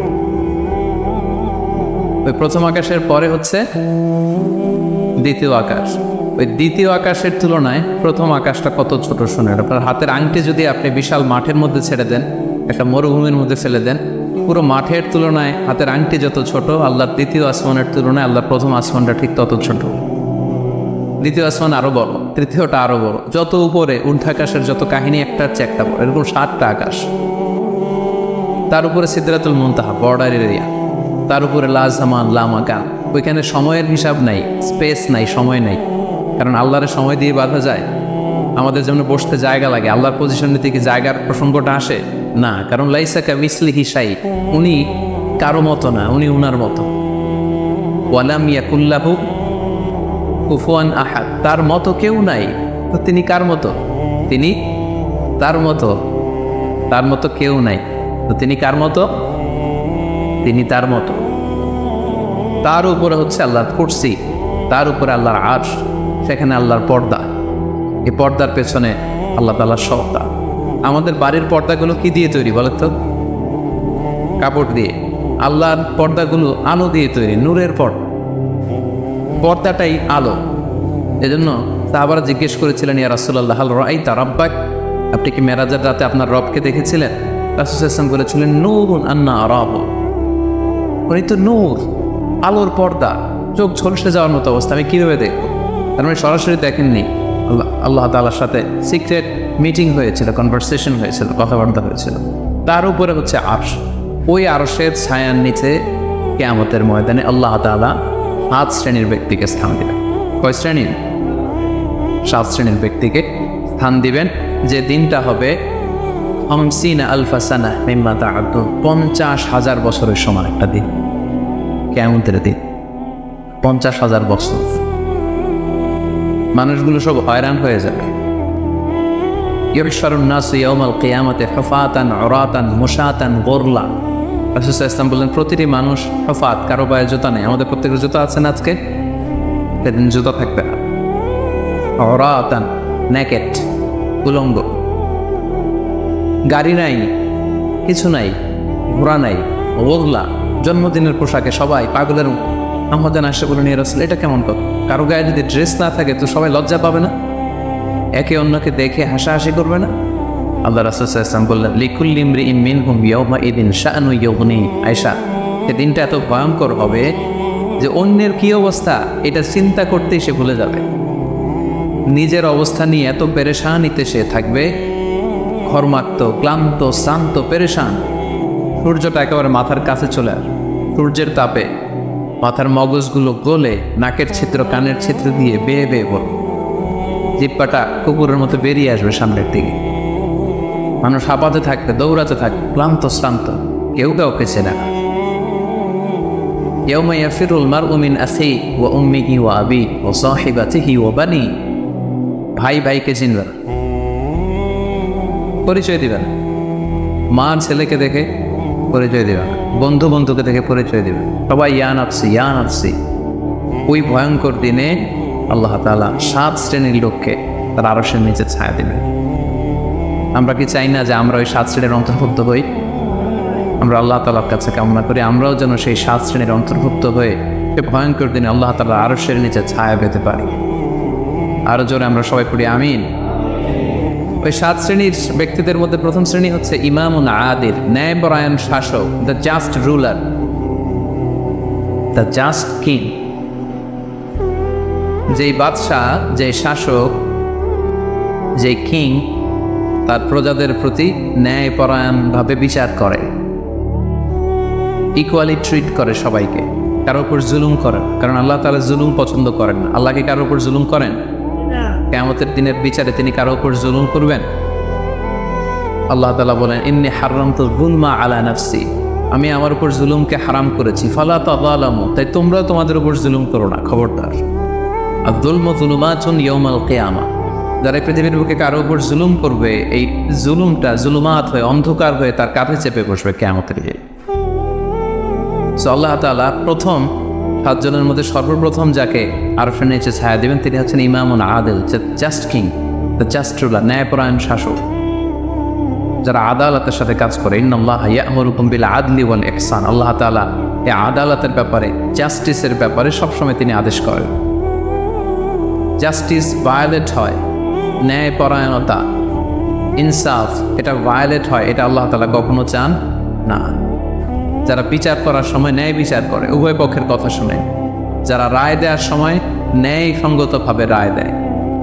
ওই প্রথম আকাশের পরে হচ্ছে দ্বিতীয় আকাশ। ওই দ্বিতীয় আকাশের তুলনায় প্রথম আকাশটা কত ছোট শোনেন। আপনার হাতের আংটি যদি আপনি বিশাল মাঠের মধ্যে ছেড়ে দেন, একটা মরুভূমির মধ্যে ফেলে দেন, পুরো মাঠের তুলনায় হাতের আংটি যত ছোট, আল্লাহর দ্বিতীয় আসমানের তুলনায় আল্লাহর প্রথম আসমানটা ঠিক তত ছোট। দ্বিতীয় আসমান আরো বড়, তৃতীয়টা আরো বড়। যত উপরে ঊর্ধ্বাকাশের যত কাহিনী একটার চেয়ে একটা বড়, এরকম 7টা আকাশ। তার উপরে সিদরাতুল মুনতাহা, বর্ডার এরিয়া। তার উপরে লা জামান লা মাকান, ওইখানে সময়ের হিসাব নাই, স্পেস নাই, সময় নাই। কারণ আল্লাহরের সময় দিয়ে বাঁধা যায়? আমাদের যেমন বসতে জায়গা লাগে, আল্লাহর পজিশন নিতে কি জায়গার প্রসঙ্গটা আসে না? কারণ লাইসা কামিসলিহি শাই, উনি কারো মতো না, উনি উনার মতো। ওয়ালাম ইয়াকুল্লাহু কুফুয়ান আহাদ, তার মতো কেউ নাই। তো তিনি কার মতো? তিনি তার মতো। তার মতো কেউ নাই, তো তিনি কার মতো? তিনি তার মতো। তার উপরে হচ্ছে আল্লাহর কুরসি, তার উপরে আল্লাহর আরশ, সেখানে আল্লাহর পর্দা। এই পর্দার পেছনে আল্লাহ তাআলার সত্তা। আমাদের বাড়ির পর্দাগুলো কি দিয়ে তৈরি বলেন তো? কাপড় দিয়ে। আল্লাহর পর্দাগুলো আলো দিয়ে তৈরি, নূরের পর্দা। পর্দাটাই আলো। এজন্য সাহাবারা জিজ্ঞেস করেছিলেন, ইয়া রাসূলুল্লাহ হাল রাআইতা রাব্বাক, আপনি কি মেরাজের রাতে আপনার রবকে দেখেছিলেন? রাসূল সাল্লাল্লাহু আলাইহি ওয়াসাল্লাম বলেছিলেন, নূরুন আন্না আরাহু, উনি তো নূর, আলোর পর্দা, চোখ ঝলসে যাওয়ার মতো অবস্থা, আমি কীভাবে দেখব? তার মানে সরাসরি দেখেননি। আল্লাহ তাআলার সাথে সিক্রেট মিটিং হয়েছিল, কনভারসেশন হয়েছিল, কথাবার্তা হয়েছিল। তার উপরে হচ্ছে আরশ। ওই আরশের ছায়ার নিচে কিয়ামতের ময়দানে আল্লাহ তাআলা 7 শ্রেণীর ব্যক্তিকে স্থান দিবেন। কয় শ্রেণীর? 7 শ্রেণীর ব্যক্তিকে স্থান দিবেন, যে দিনটা হবে 50 আলফা সানা মিম্মা তা'উদ্দুন, 50,000 বছরের সমান একটা দিন, কিয়ামতের দিন। 50,000 বছর মানুষগুলো সব হয়রান হয়ে যাবে। ইউহশারুন নাসু ইয়াউমাল কিয়ামাতি হুফাতান উরাতান মুশাতান গুরলা। রাসূল সাল্লাল্লাহু আলাইহি ওয়াসাল্লাম বললেন, প্রতিটি মানুষ হুফাত, কারো পায়ে জুতা নেই। আমাদের প্রত্যেকের জুতা আছে না? আজকে সেদিন জুতা থাকবে না। উরাতান, নেকেট, উলঙ্গ। গাড়ি নাই, কিছু নাই, ঘোড়া নাই। গুরলা, জন্মদিনের পোশাকে সবাই পাগলের। আমাদের আসে বলেন, ইয়া রাসূল এটা কেমন কথা? কারো গায়ে যদি ড্রেস না থাকে তো সবাই লজ্জা পাবে না? একে অন্যকে দেখে হাসাহাসি করবে না? আল্লাহ রাসূল সাল্লাল্লাহু আলাইহি ওয়াসাল্লাম বললেন, লিকুল্লি ইমরিইন মিনহুম ইয়াওমাইদিন শাআনু ইউগনি। আয়েশা, এই দিনটা এত ভয়ঙ্কর হবে যে অন্যের কি অবস্থা এটা চিন্তা করতেই সে ভুলে যাবে। নিজের অবস্থা নিয়ে এত পেরেশানিতে সে থাকবে, ঘর্মাক্ত, ক্লান্ত, শ্রান্ত, পেরেশান। সূর্যটা একেবারে মাথার কাছে চলে আসে। সূর্যের তাপে মাথার মগজগুলো গলে নাকের ছিদ্র, কানের ছিদ্র দিয়ে বেয়ে বেয়ে পড়ে। জিহ্বাটা কুকুরের মতো বেরিয়ে আসবে সামনের দিকে। মানুষ হাঁপাতে থাকবে, দৌড়াতে থাকবে, ক্লান্ত শ্রান্ত, কেউ কাউকে চেনে না। ইয়াউমা ইয়াফিরুল মারউ মিন আখিহি ওয়া উম্মিহি ওয়া আবিহি ওয়া সাহিবাতিহি ওয়া বানিহি। ভাই ভাইকে চিনবে না, পরিচয় দিবে না। মা ছেলেকে দেখে পরিচয় দিবে না, বন্ধু বন্ধুকে দেখে পরিচয় দিবে, সবাই ইয়া নাফসি ইয়া নাফসি। ওই ভয়ঙ্কর দিনে আল্লাহ তাআলা 7 শ্রেণীর লোককে তার আরশের নিচে ছায়া দিবেন। আমরা কি চাই না যে আমরা ওই 7 শ্রেণীর অন্তর্ভুক্ত হই? আমরা আল্লাহ তাআলার কাছে কামনা করি আমরাও যেন সেই 7 শ্রেণীর অন্তর্ভুক্ত হয়ে সে ভয়ঙ্কর দিনে আল্লাহ তাআলার আরশের নিচে ছায়া পেতে পারি। আরো জোরে আমরা সবাই পড়ি আমিন। ওই 7 শ্রেণীর ব্যক্তিদের মধ্যে প্রথম শ্রেণী হচ্ছে ইমামুন আদিল, ন্যায়পরায়ণ শাসক, the just ruler, the just king. যেই বাদশাহ, যেই শাসক, যেই কিং তার প্রজাদের প্রতি ন্যায়পরায়ণভাবে বিচার করে, ইকুয়ালি ট্রিট করে সবাইকে। কারোর উপর জুলুম করেন, কারণ আল্লাহ তাআলা জুলুম পছন্দ করেন না। আল্লাহ কি কারোর উপর জুলুম করেন? কিয়ামতের দিনের বিচারে তিনি কারোর উপর জুলুম করবেন? আল্লাহ তাআলা বলেন, ইন্নী হারামতু যুলমা আলা নাফসি, আমি আমার উপর জুলুমকে হারাম করেছি, ফালা তাযালামু, তাই তোমরা তোমাদের উপর জুলুম করো না, খবরদার। আয-যুলমু যুলুমাতুন ইয়াউমাল কিয়ামাহ, যারা পৃথিবীর বুকে কারো উপর জুলুম করবে, এই জুলুমটা জুলুমাত হয়ে, অন্ধকার হয়ে তার কাঁধে চেপে বসবে কিয়ামতের দিন। সো আল্লাহ তাআলা প্রথম 7 জনের মধ্যে সর্বপ্রথম যাকে আরশের নিচে ছায়া দিবেন তিনি হচ্ছেন ইমামুন আদিল, just king, the just ruler, ন্যায়পরায়ণ শাসক, যারা আদালতের সাথে কাজ করে। ইন্নাল্লাহা ইয়া'মুরুকুম বিল আদলি ওয়াল ইহসান, আল্লাহ তাআলা এই আদালতের ব্যাপারে, জাস্টিসের ব্যাপারে সবসময় তিনি আদেশ করেন। জাস্টিস ভায়োলেট হয়, ন্যায়পরায়ণতা, ইনসাফ, এটা ভায়োলেট হয়, এটা আল্লাহ তাআলা কখনো চান না। যারা বিচার করার সময় ন্যায় বিচার করে, উভয় পক্ষের কথা শুনে, যারা রায় দেওয়ার সময় ন্যায়সঙ্গতভাবে রায় দেয়,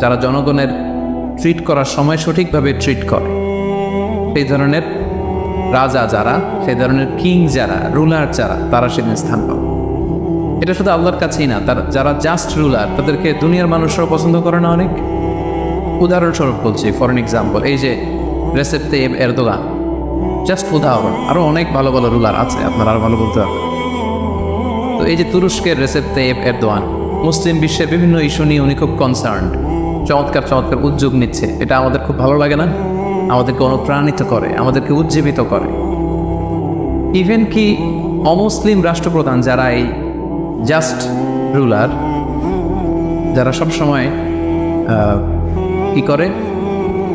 যারা জনগণের ট্রিট করার সময় সঠিকভাবে ট্রিট করে, সেই ধরনের রাজা যারা, সেই ধরনের কিং যারা, রুলার যারা, তারা সেদিন স্থান পাবে। এটা শুধু আল্লাহর কাছেই না, তার যারা জাস্ট রুলার তাদেরকে দুনিয়ার মানুষরাও পছন্দ করে না অনেক। উদাহরণস্বরূপ বলছি, ফর এন এক্সাম্পল, এই যে রেসেপ তাইয়েব এরদোগান, জাস্ট উদাহরণ, আরও অনেক ভালো ভালো রুলার আছে, আপনারা আরও ভালো বলতে পারবেন। তো এই যে তুরস্কের রেসেপ তাইয়েব এরদোয়ান মুসলিম বিশ্বের বিভিন্ন ইস্যু নিয়ে উনি খুব কনসার্নড, চমৎকার চমৎকার উদ্যোগ নিচ্ছে, এটা আমাদের খুব ভালো লাগে না? আমাদেরকে অনুপ্রাণিত করে, আমাদেরকে উজ্জীবিত করে। ইভেন কি অমুসলিম রাষ্ট্রপ্রধান যারা এই জাস্ট রুলার, যারা সবসময় কি করে,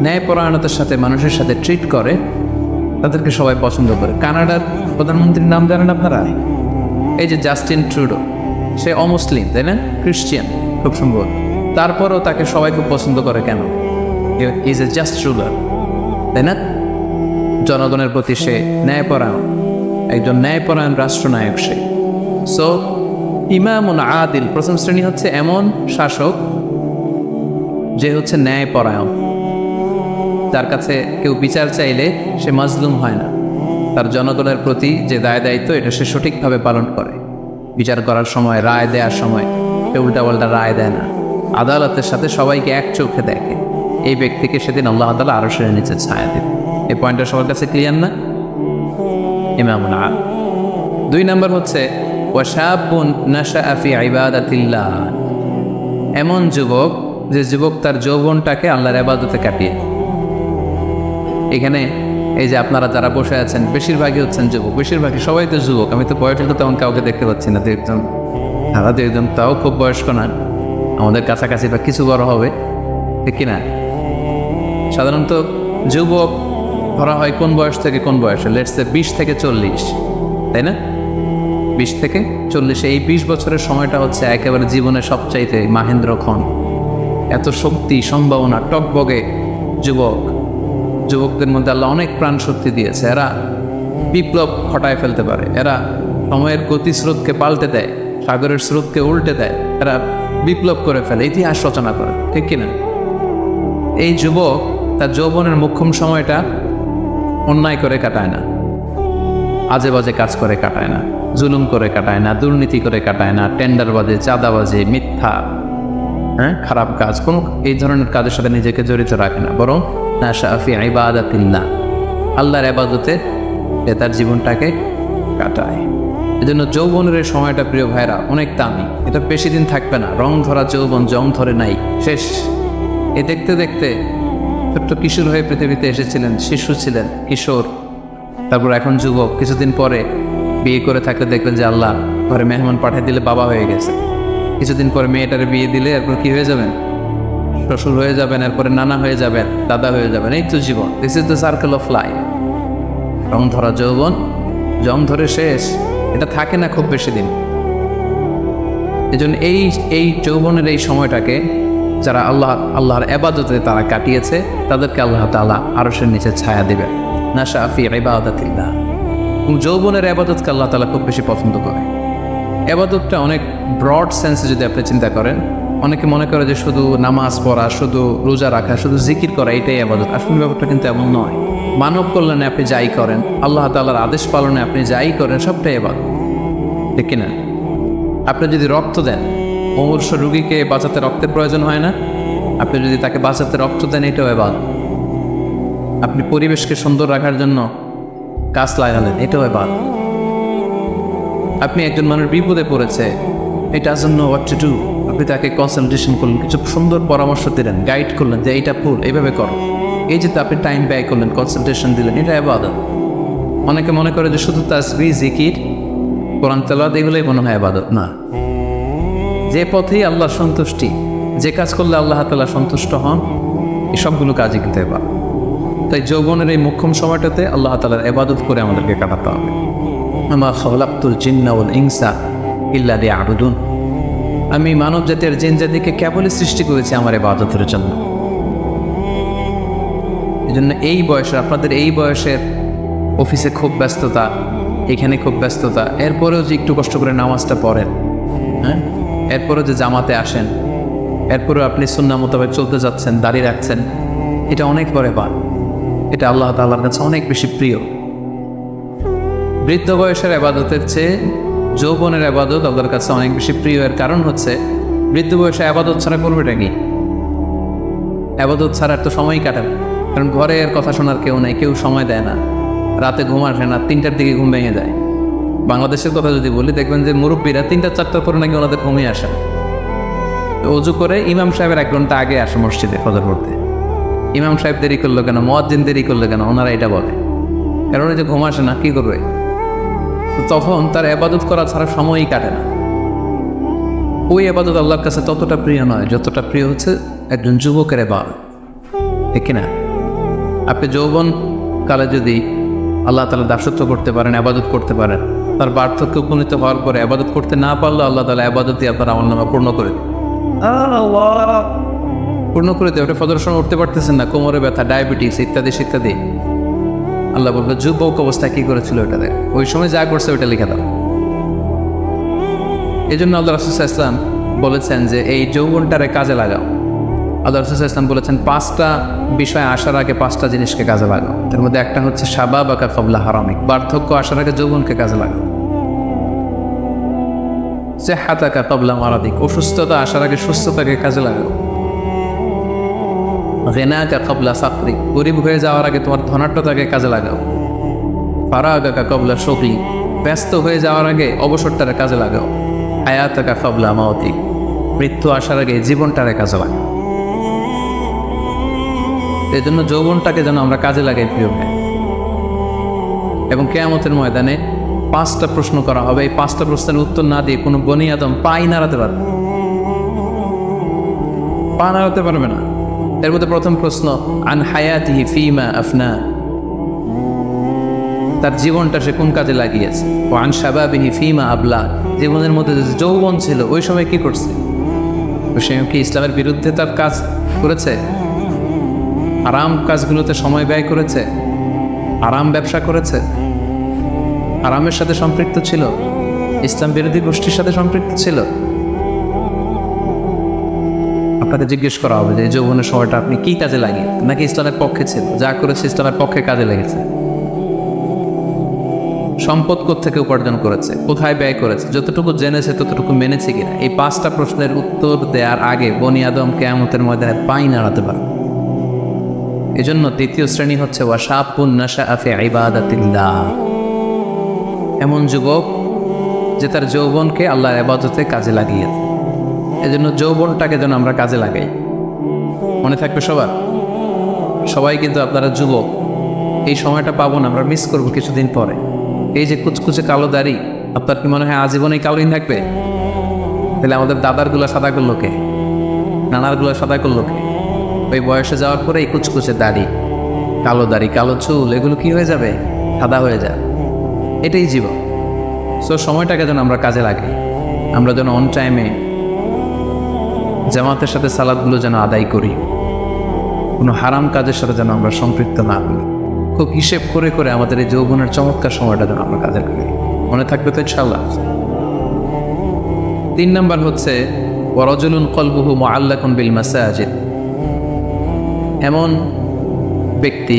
ন্যায়পরায়ণতার সাথে মানুষের সাথে ট্রিট করে, তাদেরকে সবাই পছন্দ করে। কানাডার প্রধানমন্ত্রীর নাম জানেন আপনারা? এই যে জাস্টিন ট্রুডো, সে অমুসলিম, তাই না, খ্রিস্টিয়ান খুব সম্ভব, তারপরেও তাকে সবাই খুব পছন্দ করে। কেন? ইজ এ জাস্ট রুলার, তাই না? জনগণের প্রতি সে ন্যায়পরায়ণ, একজন ন্যায়পরায়ণ রাষ্ট্রনায়ক সে। সো ইমামুন আদিল, প্রথম শ্রেণী হচ্ছে এমন শাসক যে হচ্ছে ন্যায়পরায়ণ, যার কাছে কেউ বিচার চাইলে সে মাজলুম হয় না, তার জনগণের প্রতি যে দায় দায়িত্ব এটা সে সঠিকভাবে পালন করে। বিচার করার সময়, রায় দেওয়ার সময় সে উল্টাপাল্টা রায় দেয় না, আদালতের সাথে সবাইকে এক চোখে দেখে। এই ব্যক্তিকে সেদিন আল্লাহ তাআলা আরশের নিচে ছায়া দেবে। এই পয়েন্টটা সবার কাছে ক্লিয়ার না? ইমামুন আদিল। 2 নম্বর হচ্ছে ওয়াশাবুন নাশাআ ফি ইবাদাতিল্লাহ, এমন যুবক যে যুবক তার যৌবনটাকে আল্লাহর ইবাদতে কাটিয়ে। এখানে এই যে আপনারা যারা বসে আছেন বেশিরভাগই হচ্ছেন যুবক, বেশিরভাগই সবাই তো যুবক। আমি তো বয়সে তো তেমন কাউকে দেখতে পাচ্ছি না, 2-1জন, তারা 2-1জন তাও খুব বয়স্ক না, আমাদের কাছাকাছি বা কিছু বড় হবে, ঠিক কিনা? সাধারণত যুবক ধরা হয় কোন বয়স থেকে কোন বয়সে, লেটস সে 20 থেকে 40, তাই না? 20 থেকে 40, এই 20 বছরের সময়টা হচ্ছে একেবারে জীবনের সবচাইতে মাহেন্দ্রক্ষণ। এত শক্তি, সম্ভাবনা, টকবগে যুবক, যুবকদের মধ্যে আল্লাহ অনেক প্রাণ শক্তি দিয়েছে। এরা বিপ্লব ঘটায় ফেলতে পারে, এরা সময়ের গতিস্রোতকে পাল্টে দেয়, সাগরের স্রোতকে উল্টে দেয়, এরা বিপ্লব করে ফেলে, ইতিহাস রচনা করে, ঠিক কিনা? এই যুবক তার যৌবনের মোক্ষম সময়টা অন্যায় করে কাটায় না, আজে বাজে কাজ করে কাটায় না, জুলুম করে কাটায় না, দুর্নীতি করে কাটায় না, টেন্ডারবাজি, চাঁদাবাজি, মিথ্যা, খারাপ কাজ, কোনো এই ধরনের কাজের সাথে নিজেকে জড়িত রাখে না, বরং নাশাআ ফি ইবাদাতিল্লাহ, আল্লাহর ইবাদতে তার জীবনটাকে কাটায়। এজন্য যৌবনের এই সময়টা প্রিয় ভাইরা অনেক দামি, এটা বেশি দিন থাকবে না। রং ধরা যৌবন জং ধরে নাই, শেষ। এ দেখতে দেখতে ছোট্ট কিশোর হয়ে পৃথিবীতে এসেছিলেন, শিশু ছিলেন, কিশোর, তারপর এখন যুবক, কিছুদিন পরে বিয়ে করে থাকলে দেখবেন যে আল্লাহ ঘরে মেহমান পাঠিয়ে দিলে বাবা হয়ে গেছে, কিছুদিন পরে মেয়েটারে বিয়ে দিলে এরপর কি হয়ে যাবেন, শ্বশুর হয়ে যাবেন, এরপরে নানা হয়ে যাবেন, দাদা হয়ে যাবেন। এই তো জীবন, this is the circle of life. রং ধরা যৌবন জং ধরে শেষ, এটা থাকে না খুব বেশি দিন। এজন্য এই যৌবনের এই সময়টাকে যারা আল্লাহর ইবাদতে তারা কাটিয়েছে, তাদেরকে আল্লাহ তাআলা আরশের নিচে ছায়া দিবেন। নাশাআ ফি ইবাদাতিল্লাহ। যৌবনের ইবাদতকে আল্লাহ তাআলা খুব বেশি পছন্দ করে। ইবাদতটা অনেক ব্রড সেন্সে যদি আপনি চিন্তা করেন, অনেকে মনে করে যে শুধু নামাজ পড়া, শুধু রোজা রাখা, শুধু জিকির করা এটাই ইবাদত। আসলে ব্যাপারটা কিন্তু এমন নয়। মানব কল্যাণে আপনি যাই করেন, আল্লাহ তাআলার আদেশ পালনে আপনি যাই করেন, সবটাই ইবাদত, ঠিক কিনা? আপনি যদি রক্ত দেন, মুমূর্ষু রোগীকে বাঁচাতে রক্তের প্রয়োজন হয় না? আপনি যদি তাকে বাঁচাতে রক্ত দেন, এটাও ইবাদত। আপনি পরিবেশকে সুন্দর রাখার জন্য গাছ লাগালেন, এটাও ইবাদত। আপনি একজন মানুষ বিপদে পড়েছে, এটা জন্য হোয়াট টু ডু, আপনি তাকে কনসালটেশন করলেন, কিছু সুন্দর পরামর্শ দিলেন, গাইড করলেন যে এইটা ভুল, এইভাবে করো। এই যে আপনি টাইম ব্যয় করলেন, কনসালটেশন দিলেন, এটা ইবাদত। অনেকে মনে করে যে শুধু তাসবিহ, জিকির, কোরআন তেলাওয়াত এগুলোই মনে হয় ইবাদত। না, যে পথেই আল্লাহ সন্তুষ্টি, যে কাজ করলে আল্লাহ তাআলা সন্তুষ্ট হন, এই সবগুলো কাজই কিন্তু ইবাদত। তাই যৌবনের এই মোক্ষম সময়টাতে আল্লাহ তাআলার ইবাদত করে আমাদেরকে কাটাতে হবে। আমা খালাকতুল জিন্না ওয়াল ইনসা ইল্লা লিয়াবুদুন, আমি মানব জাতির জিন জাতিকে কেবলই সৃষ্টি করেছি আমার ইবাদতের জন্য। এই জন্য এই বয়সে, আপনাদের এই বয়সের অফিসে খুব ব্যস্ততা, এখানে খুব ব্যস্ততা, এরপরেও যে একটু কষ্ট করে নামাজটা পড়েন, হ্যাঁ, এরপরেও যে জামাতে আসেন, এরপরেও আপনি সুন্নাহ মোতাবেক চলতে যাচ্ছেন, দাঁড়িয়ে রাখছেন, এটা অনেক বড় ইবাদত। এটা আল্লাহ তাআলার কাছে অনেক বেশি প্রিয়। বৃদ্ধ বয়সের ইবাদতের চেয়ে যৌবনের ইবাদত আল্লাহর কাছে অনেক বেশি প্রিয়। এর কারণ হচ্ছে, বৃদ্ধ বয়সে ইবাদত ছাড়া করবেটা কি? ইবাদত ছাড়া তো সময়ই কাটে না। কারণ ঘরে এর কথা শোনার কেউ নাই, কেউ সময় দেয় না, রাতে ঘুম আসে না, 3টার দিকে ঘুম ভেঙে যায়। বাংলাদেশের কথা যদি বলি, দেখবেন যে মুরব্বীরা 3টা-4টার পরে নাকি ওনাদের ঘুমিয়ে আসে। অজু করে ইমাম সাহেবের 1 ঘন্টা আগে আসে মসজিদে ফজর পড়তে। ইমাম সাহেব দেরি করলো কেন, মুয়াজ্জিন দেরি করলো কেন, ওনারা এটা বলে। কারণ যে ঘুম আসে না, কি করবে? তখন তার ইবাদত করা ছাড়া সময়ই কাটে না। ওই ইবাদত আল্লাহর কাছে ততটা প্রিয় নয় যতটা প্রিয় হচ্ছে একজন যুবকের ইবাদত, ঠিক না? আপনি যৌবন কালে যদি আল্লাহ তাআলা দাসত্ব করতে পারেন, ইবাদত করতে পারেন, তার বার্ধক্য উপনীত হওয়ার পরে ইবাদত করতে না পারলেও আল্লাহ তাআলা ইবাদত দিয়ে আপনার আমলনামা পূর্ণ করে দেন। ওটা ফজরের সময় উঠতে পারতেছেন না, কোমরে ব্যথা, ডায়াবেটিস ইত্যাদি ইত্যাদি, আল্লাহ বলবে যুবক অবস্থায় কি করেছিল ওটা দেখ, ওই সময় যা করছে ওইটা লিখে দাও। এই জন্য আল্লাহ রাসূল সাল্লাল্লাহু আলাইহি ওয়াসাল্লাম বলেছেন যে এই যৌবনটারে কাজে লাগাও। আল্লাহ রাসূল সাল্লাল্লাহু আলাইহি ওয়াসাল্লাম বলেছেন 5টা বিষয় আসার আগে 5টা জিনিসকে কাজে লাগাও। তার মধ্যে একটা হচ্ছে শাবাবাকা ক্বাবলা হারামিক, বার্ধক্য আসার আগে যৌবনকে কাজে লাগাও। সিহহাতাকা ক্বাবলা মারাদিক, অসুস্থতা আসার আগে সুস্থতাকে কাজে লাগাও। গিনাকা ক্বাবলা ফাকরিক, গরিব হয়ে যাওয়ার আগে তোমার ধনাঢ্যতাকে কাজে লাগাও। ফারাগাকা ক্বাবলা শুগলি, ব্যস্ত হয়ে যাওয়ার আগে অবসরটারে কাজে লাগাও। হায়াতাকা ক্বাবলা মাউতিক, মৃত্যু আসার আগে জীবনটারে কাজে লাগাও। এই জন্য যৌবনটাকে যেন আমরা কাজে লাগাই প্রিয় ভাই। এবং কিয়ামতের ময়দানে 5টা প্রশ্ন করা হবে। এই 5টা প্রশ্নের উত্তর না দিয়ে কোনো বনি আদম পাই নাড়াতে পারবে, পা নাড়াতে পারবে না। এর মধ্যে প্রথম প্রশ্ন, আন হায়াতিহি ফিমা আফনা, তার জীবনটা সে কোন কাজে লাগিয়েছে। ও আন শাবাবিহি ফিমা আবলা, জীবনের মধ্যে যে যৌবন ছিল ওই সময় কি করছে? সে কি ইসলামের বিরুদ্ধে তার কাজ করেছে? আরাম কাজগুলোতে সময় ব্যয় করেছে? আরাম ব্যবসা করেছে? আরামের সাথে সম্পৃক্ত ছিল? ইসলাম বিরোধী গোষ্ঠীর সাথে সম্পৃক্ত ছিল? আপনাকে জিজ্ঞেস করা হবে যে যৌবনের সময়টা আপনি কি কাজে লাগিয়ে, নাকি ইসলামের পক্ষে ছিল, যা করেছে ইসলামের পক্ষে কাজে লেগেছে? সম্পদ কোত্থেকে উপার্জন করেছে, কোথায় ব্যয় করেছে, যতটুকু জেনেছে ততটুকু মেনেছে কিনা? এই 5টা প্রশ্নের উত্তর দেওয়ার আগে বনি আদম কিয়ামতের ময়দানে পাই নাড়াতে পারে। এজন্য 2য় শ্রেণী হচ্ছে ওয়াশাবুন নাশাআ ফি ইবাদাতিল্লাহ, এমন যুবক যে তার যৌবনকে আল্লাহর ইবাদতে কাজে লাগিয়েছে। এজন্য যৌবনটাকে যেন আমরা কাজে লাগাই। মনে থাকবে সবার, সবাই কিন্তু আপনারা যুবক, এই সময়টা পাবো না, আমরা মিস করবো কিছুদিন পরে। এই যে কুচকুচে কালো দাড়ি, আপনার কি মনে হয় আজীবনই কালোই থাকবে? তাহলে আমাদের দাদারগুলো সাদা করলো কে, নানারগুলো সাদা করলো কে? ওই বয়সে যাওয়ার পরে এই কুচকুচে দাড়ি, কালো দাড়ি, কালো চুল, এগুলো কি হয়ে যাবে? সাদা হয়ে যায়। এটাই জীবন। সো সময়টাকে যেন আমরা কাজে লাগাই। আমরা যেন অন টাইমে জামাতের সাথে সালাদগুলো যেন আদায় করি, কোনো হারাম কাজের সাথে যেন আমরা সম্পৃক্ত না হই। খুব হিসেব করে করে আমাদের এই যৌবনের চমৎকার সময়টা যেন আমরা কাজে লাগাই। মনে থাকবে তো ইনশাআল্লাহ। 3 নাম্বার হচ্ছে ওয়ারাজুলুন কলবুহু মুআল্লাকুন বিল মাসাজিদ, এমন ব্যক্তি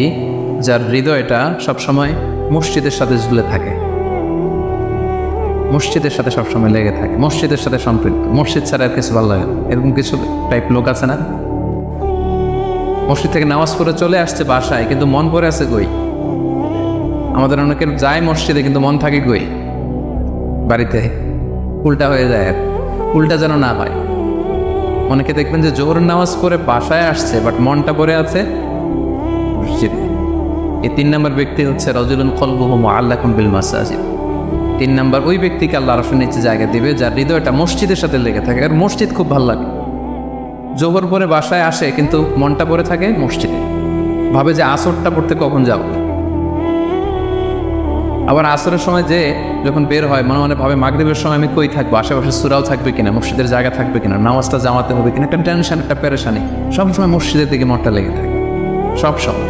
যার হৃদয়টা সবসময় মসজিদের সাথে ঝুলে থাকে। মসজিদের সাথে সবসময় লেগে থাকে, মসজিদের সাথে সম্পৃক্ত, মসজিদ ছাড়া আর কিছু ভালো লাগে না। এরকম কিছু টাইপ লোক আছে না? মসজিদ থেকে নামাজ পড়ে চলে আসছে বাসায়, কিন্তু মন পড়ে আছে কই? আমাদের অনেকের যায় মসজিদে কিন্তু মন থাকে কই? বাড়িতে। উল্টা হয়ে যায়, আর উল্টা যেন না হয়। অনেকে দেখবেন যে জোহরের নামাজ পড়ে বাসায় আসছে, বাট মনটা পড়ে আছে মসজিদে। এই 3 নম্বর ব্যক্তি হচ্ছে রাজুলুন কলবুহু মুআল্লাকুন বিল মাসাজিদ। 3 নম্বর ওই ব্যক্তিকে আল্লাহ আরশের নিচে জায়গা দিবে যার হৃদয়টা মসজিদের সাথে লেগে থাকে। আর মসজিদ খুব ভালো লাগে। জোহর পরে বাসায় আসে কিন্তু মনটা পড়ে থাকে মসজিদে, ভাবে যে আসরটা পড়তে কখন যাব। আবার আসরের সময় যে যখন বের হয় মনে মনে ভাবে মাগরিবের সময় আমি কই থাকবো, আশেপাশে সূরাও থাকবে কিনা, মসজিদের জায়গা থাকবে কিনা, নামাজটা জামাতে হবে কিনা, একটা টেনশন, একটা পেরেশানি, সবসময় মসজিদের দিকে মনটা লেগে থাকে সব সময়।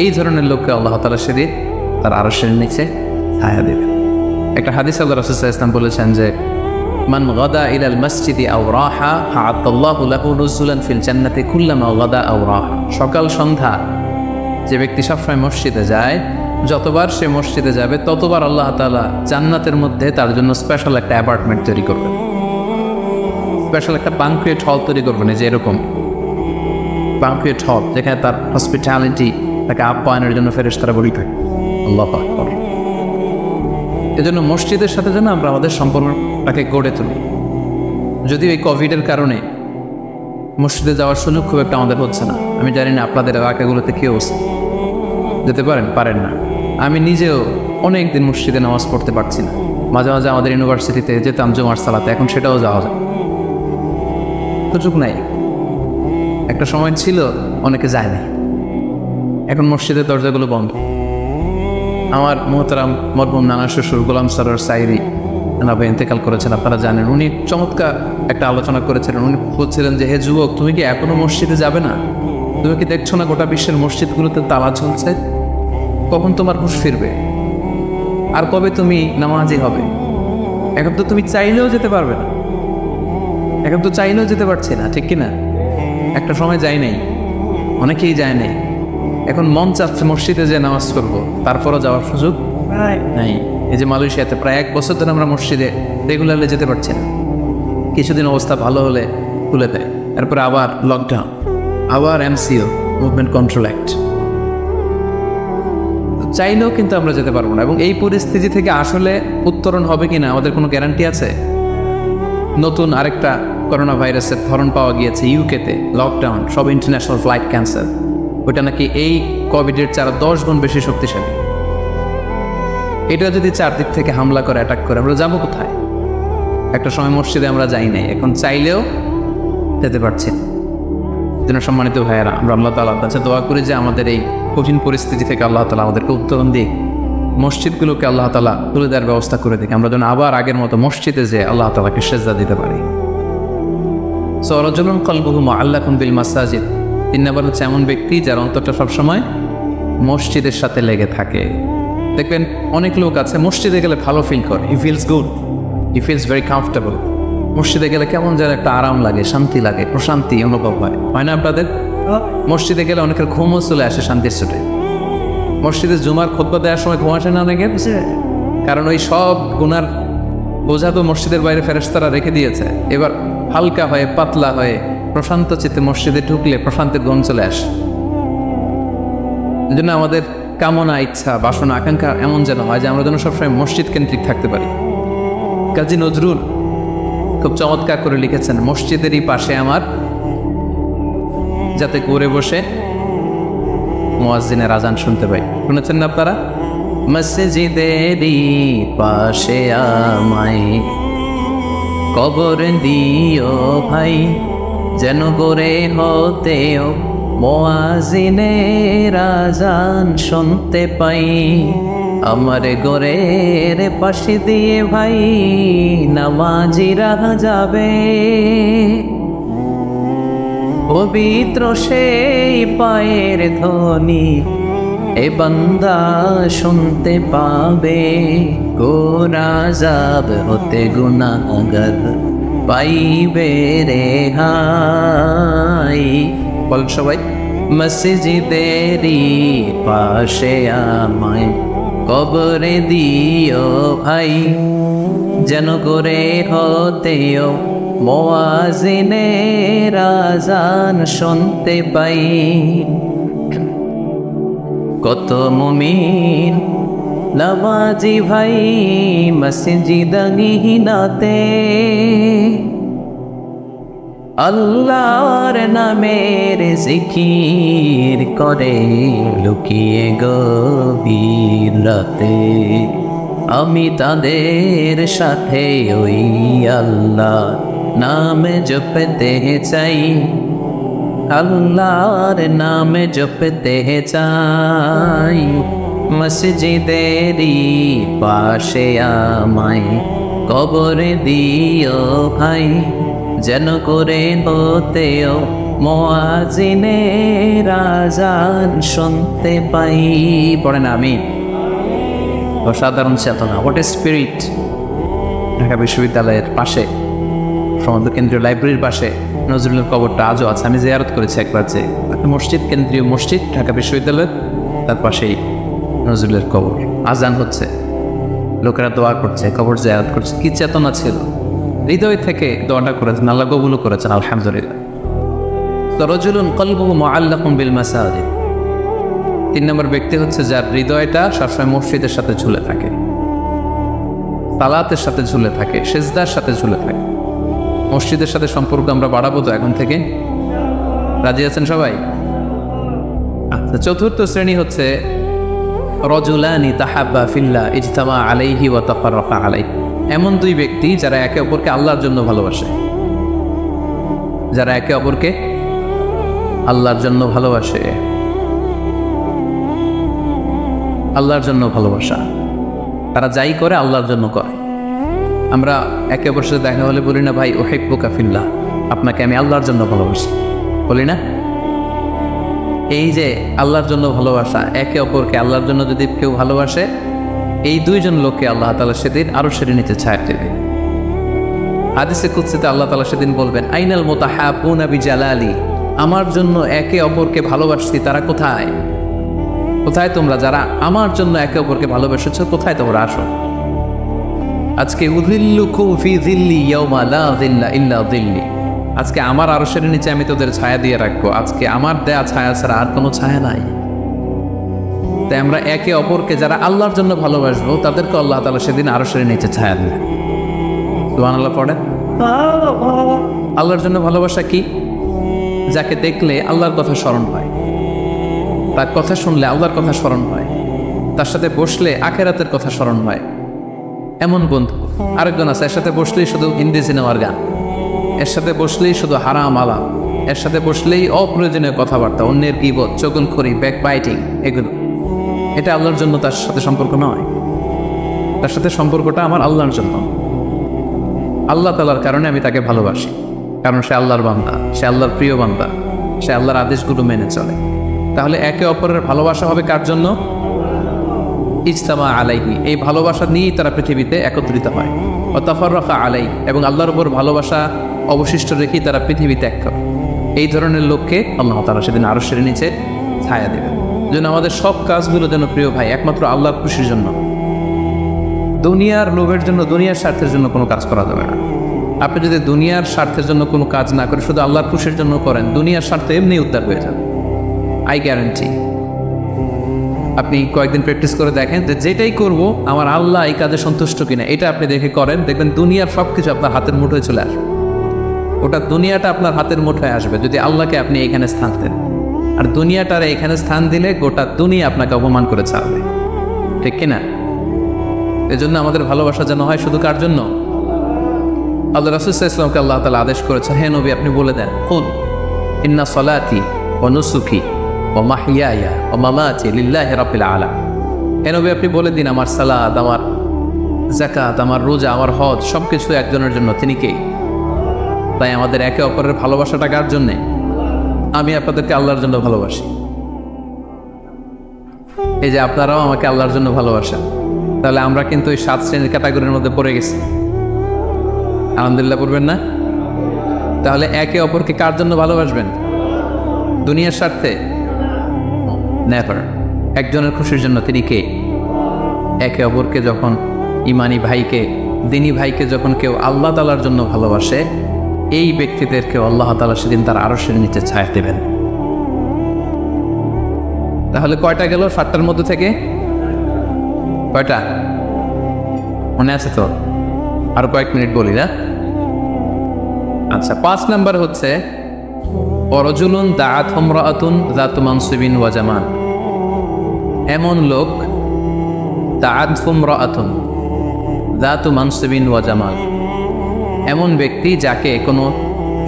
এই ধরনের লোককে আল্লাহ তাআলা সেদিন তার আরশের নিচে ছায়া দেবেন। একটা হাদিস আল্লাহ রাসূল সাল্লাল্লাহু আলাইহি ওয়াসাল্লাম বলেছেন যে মান গাদা ইলাল মসজিদি আও রাহা আ'তাল্লাহু লাহু নুজুলান ফিল জান্নাতি কুল্লামা গাদা আও রাহা। সকাল সন্ধ্যা যে ব্যক্তি সবসময় মসজিদে যায়, যতবার সে মসজিদে যাবে ততবার আল্লাহ তাআলা জান্নাতের মধ্যে তার জন্য স্পেশাল একটা অ্যাপার্টমেন্ট তৈরি করবেন, স্পেশাল একটা বানকুয়েট হল তৈরি করবেন। যে এরকম বানকুয়েট হল যেখানে তার হসপিটালিটি, তাকে আপ্যায়নের জন্য ফেরেশতারা বলি থাকে। আল্লাহু আকবার। এজন্য মসজিদের সাথে যেন আমরা আমাদের সম্পর্কটাকে গড়ে তুলি। যদিও এই কোভিডের কারণে মসজিদে যাওয়ার সুযোগ খুব একটা আমাদের হচ্ছে না। আমি জানি না আপনাদের এলাকাগুলোতে কেউ যেতে পারেন না। আমি নিজেও অনেক দিন মসজিদে নামাজ পড়তে পারছি না। মাঝে মাঝে আমাদের ইউনিভার্সিটিতে যেতাম জুমার সালাতে, এখন সেটাও যাওয়া যায়, সুযোগ নাই। একটা সময় ছিল অনেকে যায় না, এখন মসজিদের দরজাগুলো বন্ধ। আমার মোহতারাম মরহুম নানা শ্বশুর গোলাম সরোয়ার সাইরি নানা ইন্তেকাল করেছেন, আপনারা জানেন। উনি চমৎকার একটা আলোচনা করেছিলেন। উনি বলছিলেন যে হে যুবক, তুমি কি এখনো মসজিদে যাবে না? তুমি কি দেখছো না গোটা বিশ্বের মসজিদগুলোতে তালা ঝুলছে? কখন তোমার হুঁশ ফিরবে? আর কবে তুমি নামাজি হবে? এখন তো তুমি চাইলেও যেতে পারবে না, এখন তো চাইলেও যেতে পারছে না, ঠিক কিনা? একটা সময় যাই নাই, অনেকেই যায় নাই। এখন মন চাচ্ছে মসজিদে যে নামাজ করবো, তারপরও যাওয়ার সুযোগ নাই। এই যে মালয়েশিয়াতে প্রায় 1 বছর ধরে আমরা মসজিদে রেগুলারলি যেতে পারছি না। কিছুদিন অবস্থা ভালো হলে খুলে দেয়, তারপরে আবার লকডাউন, আবার MCO, মুভমেন্ট কন্ট্রোল অ্যাক্ট। চাইলেও কিন্তু আমরা যেতে পারবো না। এবং এই পরিস্থিতি থেকে আসলে উত্তরণ হবে কিনা আমাদের কোনো গ্যারান্টি আছে? নতুন আরেকটা করোনা ভাইরাসের ধরন পাওয়া গিয়েছে ইউকেতে, লকডাউন, সব ইন্টারন্যাশনাল ফ্লাইট ক্যান্সেল। ওইটা নাকি এই কোভিডের 10 গুণ বেশি শক্তিশালী। এটা যদি চারদিক থেকে হামলা করে, অ্যাটাক করে, আমরা যাবো কোথায়? একটা সময় মসজিদে আমরা যাই নাই, এখন চাইলেও যেতে পারছি না। যেন সম্মানিত ভাইয়েরা, আমরা আল্লাহ তাআলার কাছে দোয়া করি যে আমাদের এই কঠিন পরিস্থিতি থেকে আল্লাহ তাআলা আমাদেরকে উত্তরণ দিক, মসজিদগুলোকে আল্লাহ তাআলা তুলে দেওয়ার ব্যবস্থা করে দিক, আমরা যেন আবার আগের মতো মসজিদে যে আল্লাহ তাআলাকে সেজদা দিতে পারি। সো রাজুলুন কলবুহু মুআল্লাকুন বিল মাসাজিদ। 3 নম্বর হচ্ছে এমন ব্যক্তি যার অন্তরটা সবসময় মসজিদের সাথে লেগে থাকে। দেখবেন অনেক লোক আছে মসজিদে গেলে ভালো ফিল করে, he feels good, he feels very comfortable. মসজিদে গেলে কেমন যেন একটা আরাম লাগে, শান্তি লাগে, প্রশান্তি অনুভব হয় না আপনাদের? মসজিদে গেলে অনেকের ঘুমও চলে আসে শান্তির ছুটে। মসজিদে জুমার খুতবা দেওয়ার সময় ঘুম আসে না অনেকের? কারণ ওই সব গুনার বোঝা তো মসজিদের বাইরে ফেরেশতারা রেখে দিয়েছে। এবার হালকা হয়ে, পাতলা হয়ে, প্রশান্ত চিত্তে মসজিদে ঢুকলে প্রশান্তের ঘুম চলে আসে। এই জন্য আমাদের কামনা, ইচ্ছা, বাসনা, আকাঙ্ক্ষা এমন যেন হয় যে আমরা যেন সবসময় মসজিদ কেন্দ্রিক থাকতে পারি। কাজী নজরুল খুব চমৎকার করে লিখেছেন, মসজিদেরই পাশে আমার, যাতে ঘুরে বসে মুয়াজ্জিনের আজান শুনতে পাই। শুনেছেন না আপনারা? মসজিদেরই পাশে আমায় কবর দিও ভাই, যেন করে হতেও মুয়াজ্জিনের আজান শুনতে পাই। আমার ঘরের পাশে দিয়ে ভাই নামাজিরা যাবে, পবিত্র সেই পায়ের ধ্বনি এ বান্দা শুনতে পাবে। গোরাজাব হতে গুনাহগার পাইবে রেহাই। বল সবাই, মসজিদেরই পাশে আমায় কবরে দিও ভাই, যেন করে হতেও মুয়াজ্জিনের আযান শুনতে পাই। কত মুমিন নামাজি ভাই মসজিদে আল্লাহর নামের জিকির করে লুকিয়ে গভীর রাতে। আমি তাদের সাথে ওই আল্লাহ নামে জপতে চাই, আল্লাহর নামে জপতে চাই। মসজিদেরই পাশে আমায় কবরে দিও ভাই, যেন করে হতেও মুয়াজ্জিনের আযান শুনতে পাই। পড়ে না আমি অসাধারণ চেতনা, হোয়াট এ স্পিরিট। ঢাকা বিশ্ববিদ্যালয়ের পাশে সমুদ্র কেন্দ্রীয় লাইব্রেরির পাশে নজরুলের কবরটা আজও আছে। আমি জিয়ারত করেছি একবার, যে একটা মসজিদ, কেন্দ্রীয় মসজিদ ঢাকা বিশ্ববিদ্যালয়ের, তার পাশেই নজরুলের কবর। আজান হচ্ছে, লোকেরা দোয়া করছে, কবর জিয়ারত করছে। কি চেতনা ছিল, হৃদয় থেকে দোয়াটা করেছেন, আল্লাহ কবুলও করেছেন আলহামদুলিল্লাহ। তো রাজুলুন কলবুহু মুআল্লাকুন বিল মাসাজিদ। 3 নম্বর ব্যক্তি হচ্ছে যার হৃদয়টা সবসময় মসজিদের সাথে ঝুলে থাকে, সালাতের সাথে ঝুলে থাকে, সিজদার সাথে ঝুলে থাকে। মসজিদের সাথে সম্পর্ক আমরা বাড়াবো তো এখন থেকে? রাজি আছেন সবাই? আচ্ছা, চতুর্থ শ্রেণী হচ্ছে রাজুলানি তাহাব্বা ফিল্লাহ ইজতামা আলাইহি ওয়া তাফাররাকা আলাইহি। এমন 2 ব্যক্তি যারা একে অপরকে আল্লাহর জন্য ভালোবাসে, যারা একে অপরকে আল্লাহর জন্য ভালোবাসে। আল্লাহর জন্য ভালোবাসা, তারা যাই করে আল্লাহর জন্য করে। আমরা একে অপরের সাথে দেখা হলে বলি না, ভাই উহিব্বুকা ফিল্লাহ, আপনাকে আমি আল্লাহর জন্য ভালোবাসি, বলি না? এই যে আল্লাহর জন্য ভালোবাসা, একে অপরকে আল্লাহর জন্য যদি কেউ ভালোবাসে, এই 2 জন লোককে আল্লাহ তাআলা সেদিন আরো সেরে নিচে ছায়া দেবে। হাদিসে কুদসিতে আল্লাহ তাআলা সেদিন বলবেন, আইনাল মুতাহাব্বুনা বিজালালি, আমার জন্য একে অপরকে ভালোবাসছি তারা কোথায়? কোথায় তোমরা যারা আমার জন্য একে অপরকে ভালোবেসেছো, কোথায় তোমরা আসো? আজকে উযিল্লুকুম ফি যিল্লি ইয়াওমা লা যিল্লা ইল্লা যিল্লি, আজকে আমার আরশের নিচে আমি তোদের ছায়া দিয়ে রাখবো। আজকে আমার দেয়া ছায়া ছাড়া আর কোনো ছায়া নাই। তাই আমরা একে অপরকে যারা আল্লাহর জন্য ভালোবাসবো, তাদেরকে আল্লাহ তাআলা সেদিন আরশের নিচে ছায়া দেবে। সুবহানাল্লাহ পড়েন। আল্লাহর জন্য ভালোবাসা কি? যাকে দেখলে আল্লাহর কথা স্মরণ হয়, তার কথা শুনলে আল্লাহর কথা স্মরণ হয়, তার সাথে বসলে আখিরাতের কথা স্মরণ হয়, এমন বন্ধু। আরেকজন আছে, এর সাথে বসলেই শুধু হিন্দি সিনেমার গান, এর সাথে বসলেই শুধু হারাম আলাপ, এর সাথে বসলেই অপ্রয়োজনীয় কথাবার্তা, অন্যের গীবত, চগলখড়ি, ব্যাকবাইটিং, এগুলো। এটা আল্লাহর জন্য তার সাথে সম্পর্ক নয়। তার সাথে সম্পর্কটা আমার আল্লাহর জন্য, আল্লাহ তাআলার কারণে আমি তাকে ভালোবাসি, কারণ সে আল্লাহর বান্দা, সে আল্লাহর প্রিয় বান্দা, সে আল্লাহর আদেশগুলো মেনে চলে। তাহলে একে অপরের ভালোবাসা হবে কার জন্য? ইজতামা আলাইহি, এই ভালোবাসা নিয়েই তারা পৃথিবীতে একত্রিত হয়। ওয়া তাফাররাকা আলাইহি, এবং আল্লাহর উপর ভালোবাসা অবশিষ্ট রেখেই তারা পৃথিবী ত্যাগ করে। এই ধরনের লোককে আল্লাহ তাআলা সেদিন আরশের নিচে ছায়া দেবেন। যেন আমাদের সব কাজগুলো যেন প্রিয় ভাই একমাত্র আল্লাহর খুশির জন্য, দুনিয়ার লোভের জন্য, দুনিয়ার স্বার্থের জন্য কোনো কাজ করা যাবে না। আপনি যদি দুনিয়ার স্বার্থের জন্য কোনো কাজ না করে শুধু আল্লাহর খুশির জন্য করেন, দুনিয়ার স্বার্থে এমনি উদ্ধার হয়ে যাবে, আই গ্যারান্টি। আপনি কয়েকদিন প্র্যাকটিস করে দেখেন যে যেটাই করব আমার আল্লাহ এই কাজে সন্তুষ্ট কিনা, এটা আপনি দেখে করেন, দেখবেন দুনিয়ার সব কিছু আপনার হাতের মুঠোয় চলে আসবে। ওটা দুনিয়াটা আপনার হাতের মুঠোয় আসবে যদি আল্লাহকে আপনি এখানে স্থান দেন। আর দুনিয়াটার এখানে স্থান দিলে গোটা দুনিয়া আপনাকে অপমান করে ছাড়বে, ঠিক কিনা? এজন্য আমাদের ভালোবাসা যেন হয় শুধু কার জন্য? আল্লাহ রাসূল সাল্লাল্লাহু আলাইহি ওয়াসাল্লামকে আল্লাহ তাআলা আদেশ করেছেন, হে নবী আপনি বলে দেন, কুল ইন্না সলাতি ওয়া নুসুকি ওয়া মাহইয়ায়া ওয়া মামাতি লিল্লাহি রাব্বিল আলামিন। হে নবী আপনি বলে দিন, আমার সালাত, আমার যাকাত, আমার রোজা, আমার হজ সবকিছু একজনের জন্য, তিনি কে? তাই আমাদের একে অপরের ভালোবাসাটা কার জন্যে? আমি আপনাদেরকে আল্লাহর জন্য ভালোবাসি, এই যে আপনারাও আমাকে আল্লাহর জন্য ভালোবাসেন। তাহলে আমরা কিন্তু ওই 7 শ্রেণীর ক্যাটাগরির মধ্যে পড়ে গেছি। আলহামদুলিল্লাহ পড়বেন না? তাহলে একে অপরকে কার জন্য ভালোবাসবেন? দুনিয়ার স্বার্থে? নেভার। একজনের খুশির জন্য, তিনি কে? একে অপরকে যখন ইমানি ভাইকে, দিনী ভাইকে যখন কেউ আল্লাহ তাআলার জন্য ভালোবাসে, এই ব্যক্তিদেরকে আল্লাহ তাআলা সেদিন তার আরশের নিচে ছায়া দেবেন। তাহলে কয়টা গেল 7টার মধ্যে থেকে? কয়টা মনে আছে তো? আর কয়েক মিনিট বলি না? আচ্ছা, 5 নাম্বার হচ্ছে অরজুলুন দাআত ইমরাআতুন যাতু মানসিবিন ওয়া জামাল। এমন লোক, দাআত ইমরাআতুন যাতু মানসিবিন ওয়া জামাল, এমন ব্যক্তি যাকে কোনো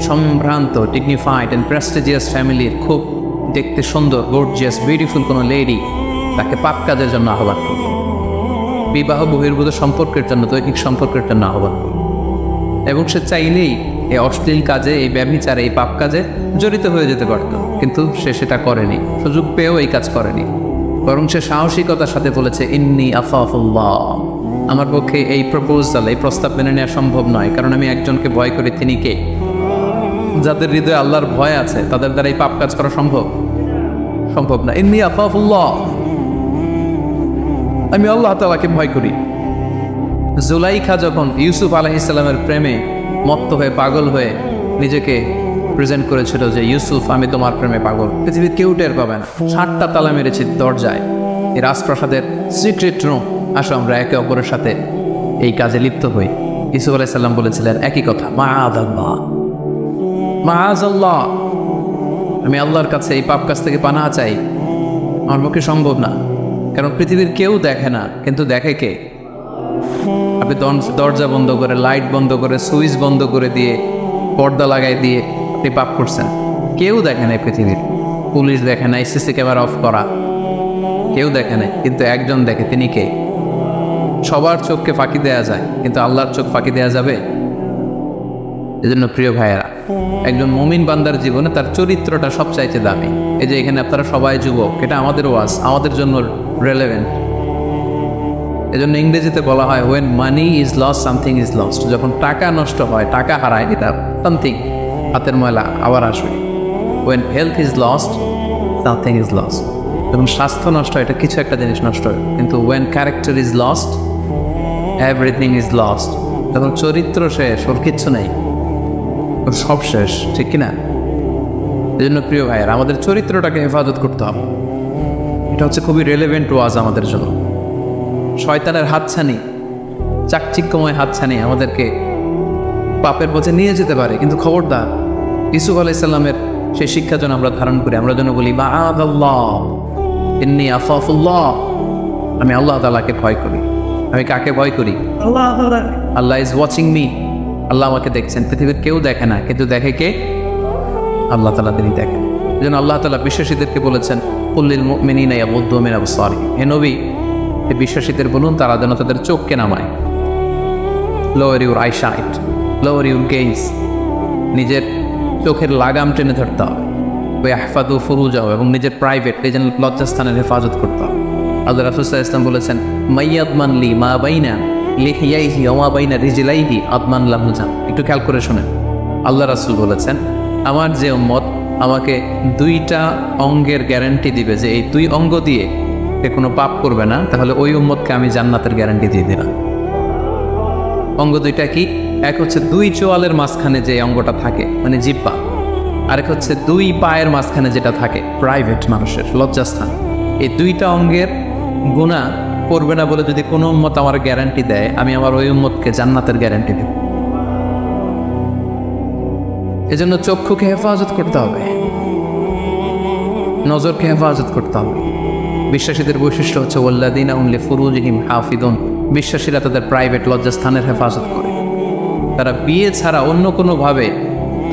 সম্ভ্রান্ত, ডিগনিফাইড অ্যান্ড প্রেস্টিজিয়াস ফ্যামিলির খুব দেখতে সুন্দর, গর্জিয়াস, বিউটিফুল কোনো লেডি তাকে পাপ কাজের জন্য আহ্বান করল, বিবাহ বহির্ভূত সম্পর্কের জন্য, দৈহিক সম্পর্কের জন্য আহ্বান করল, এবং সে চাইলেই এই অশ্লীল কাজে, এই ব্যভিচারে, এই পাপ কাজে জড়িত হয়ে যেতে পারত, কিন্তু সে সেটা করেনি, সুযোগ পেয়েও এই কাজ করেনি, বরং সে সাহসিকতার সাথে বলেছে ইন্নী আখাফুল্লাহ, আমার পক্ষে এই প্রপোজাল, এই প্রস্তাব মেনে নেওয়া সম্ভব নয়, কারণ আমি একজনকে ভয় করি। তিনি কে? যাদের হৃদয়ে আল্লাহর ভয় আছে তাদের দ্বারা এই পাপ কাজ করা সম্ভব না। ইন্নী আখাফুল্লাহ, আমি আল্লাহ তাআলাকে ভয় করি। জুলাইখা যখন ইউসুফ আলাইহিস সালামের প্রেমে মত্ত হয়ে, পাগল হয়ে নিজেকে প্রেজেন্ট করেছিল যে ইউসুফ, আমি তোমার প্রেমে পাগল, পৃথিবীর কেউ টের পাবে না, 7টা তালা মেরেছি দরজায়, এই রাজপ্রাসাদের সিক্রেট রুম, আসো আমরা একে অপরের সাথে এই কাজে লিপ্ত হই। ইউসুফ আলাইহিস সালাম বলেছিলেন একই কথা, মাআযাল্লাহ, মাআযাল্লাহ, আমি আল্লাহর কাছে এই পাপ কাজ থেকে পানাহা চাই, আমার পক্ষে সম্ভব না, কারণ পৃথিবীর কেউ দেখে না, কিন্তু দেখে কে? আপনি দরজা বন্ধ করে, লাইট বন্ধ করে, সুইচ বন্ধ করে দিয়ে, পর্দা লাগাই দিয়ে আপনি পাপ করছেন, কেউ দেখে নাই পৃথিবীর, পুলিশ দেখে নাই, সিসি ক্যামেরা অফ করা, কেউ দেখে নাই, কিন্তু একজন দেখে, তিনি কে? সবার চোখকে ফাঁকি দেয়া যায়, কিন্তু আল্লাহর চোখ ফাঁকি দেয়া যাবে? এজন্য প্রিয় ভাইয়েরা, একজন মুমিন বান্দার জীবনে তার চরিত্রটা সবচাইতে দামি। এই যে এখানে আপনারা সবাই যুবক, এটা আমাদের ওয়াজ, আমাদের জন্য রেলেভেন্ট। এজন্য ইংরেজিতে বলা হয় when money is lost something is lost, যখন টাকা নষ্ট হয়, টাকা হারায়, এটা সামথিং, হাতের ময়লা আবার আসবে। when health is lost something is lost, যখন স্বাস্থ্য নষ্ট হয়, এটা কিছু একটা জিনিস নষ্ট হয়, কিন্তু when character is lost everything is lost, যখন চরিত্র শেষ, ওর কিচ্ছু নেই, ওর সব শেষ, ঠিক কিনা? এই জন্য প্রিয় ভাইয়ের, আমাদের চরিত্রটাকে হেফাজত করতে হবে। এটা হচ্ছে খুবই রেলেভেন্ট ওয়াজ আমাদের জন্য। শয়তানের হাতছানি, চাকচিক্যময় হাতছানি আমাদেরকে পাপের পথে নিয়ে যেতে পারে, কিন্তু খবরদার, ইউসুফ আলাইহিস সালামের সেই শিক্ষা যেন আমরা ধারণ করি। আমরা যেন বলি মাআযাল্লাহ, ইন্নী আখাফুল্লাহ, আমি আল্লাহ তাআলাকে ভয় করি। আমি কাকে ভয় করি? আল্লাহ ইজ ওয়াচিং মি, আল্লাহ আমাকে দেখছেন, পৃথিবীর কেউ দেখে না, কিন্তু দেখে কে? আল্লাহ তাআলা, তিনি দেখেন। এই জন্য আল্লাহ তাআলা বিশ্বাসীদেরকে বলেছেন কুল লিল মুমিনিনা ইয়াগুদ্দু মিন আবসারিহিম, হে নবী, এই বিশ্বাসীদের বলুন তারা যেন তাদের চোখকে নামায়, lower your eyesight, lower your gaze, নিজের চোখের লাগাম টেনে ধরতে হবে, ওই আহফাদু ফুরুজাহু, এবং নিজের প্রাইভেট, নিজের লজ্জাস্থানের হেফাজত করতে হবে। আল্লাহ রাসূল সাল্লাল্লাহু আলাইহি ওয়াসাল্লাম বলেছেন মাইয়াদমান লি মা বাইনা লিহিয়াইহি ওয়া মা বাইনা রিজলাইহি আদমান লাহু জান। একটু খেয়াল করে শুনেন, আল্লাহ রাসূল বলেছেন আমার যে উম্মত আমাকে 2টা অঙ্গের গ্যারান্টি দিবে যে এই 2 অঙ্গ দিয়ে সে কোনো পাপ করবে না, তাহলে ওই উম্মতকে আমি জান্নাতের গ্যারান্টি দিয়ে দিলাম। অঙ্গ 2টা কি? এক হচ্ছে 2 চোয়ালের মাঝখানে যে অঙ্গটা থাকে, মানে জিহ্বা, আরেক হচ্ছে 2 পায়ের মাঝখানে যেটা থাকে, প্রাইভেট, মানুষের লজ্জাস্থান। এই 2টা অঙ্গের গুনাহ করবে না বলে যদি কোনো উম্মত আমার গ্যারান্টি দেয়, আমি আমার ওই উম্মতকে জান্নাতের গ্যারান্টি দেব। এজন্য চক্ষুকে হেফাজত করতে হবে, নজরকে হেফাজত করতে হবে। বিশ্বাসীদের বৈশিষ্ট্য হচ্ছে ওয়াল্লাযীনা হুম লিফুরুজিহিম হাফিযুন, বিশ্বাসীরা তাদের প্রাইভেট লজ্জাস্থানের হেফাজত করে। তারা বিয়ে ছাড়া অন্য কোনোভাবে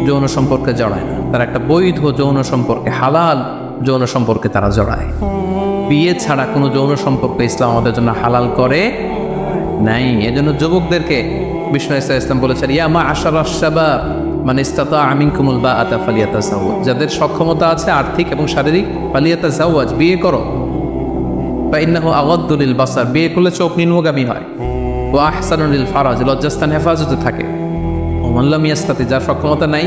যৌন সম্পর্কে জড়ায় না, তারা একটা বৈধ যৌন সম্পর্কে, হালাল যৌন সম্পর্কে তারা জড়ায়। বিয়ে ছাড়া কোনো যৌন সম্পর্ক ইসলাম আমাদের জন্য হালাল করে নাই। এজন্য যুবকদেরকে বিষ্ণু ইসলাম বলেছেন ইয়া মা'আশারাশ শাবাব মান ইসতাতাআ মিনকুমুল বাআতা ফালিয়াতাযাওয়াজ, যাদের সক্ষমতা আছে আর্থিক এবং শারীরিক, ফালিয়াতাযাওয়াজ, বিয়ে করো। ফাইন্নাহু আগাদ্দু লিল বাসার, বিয়ে করলে চোখ নিম্নগামী হয়। ওয়া আহসানু লিল ফারাজ, লজ্জাস্থান হেফাজতে থাকে। ওয়া মান লাম ইয়াস্তাতি, যার সক্ষমতা নাই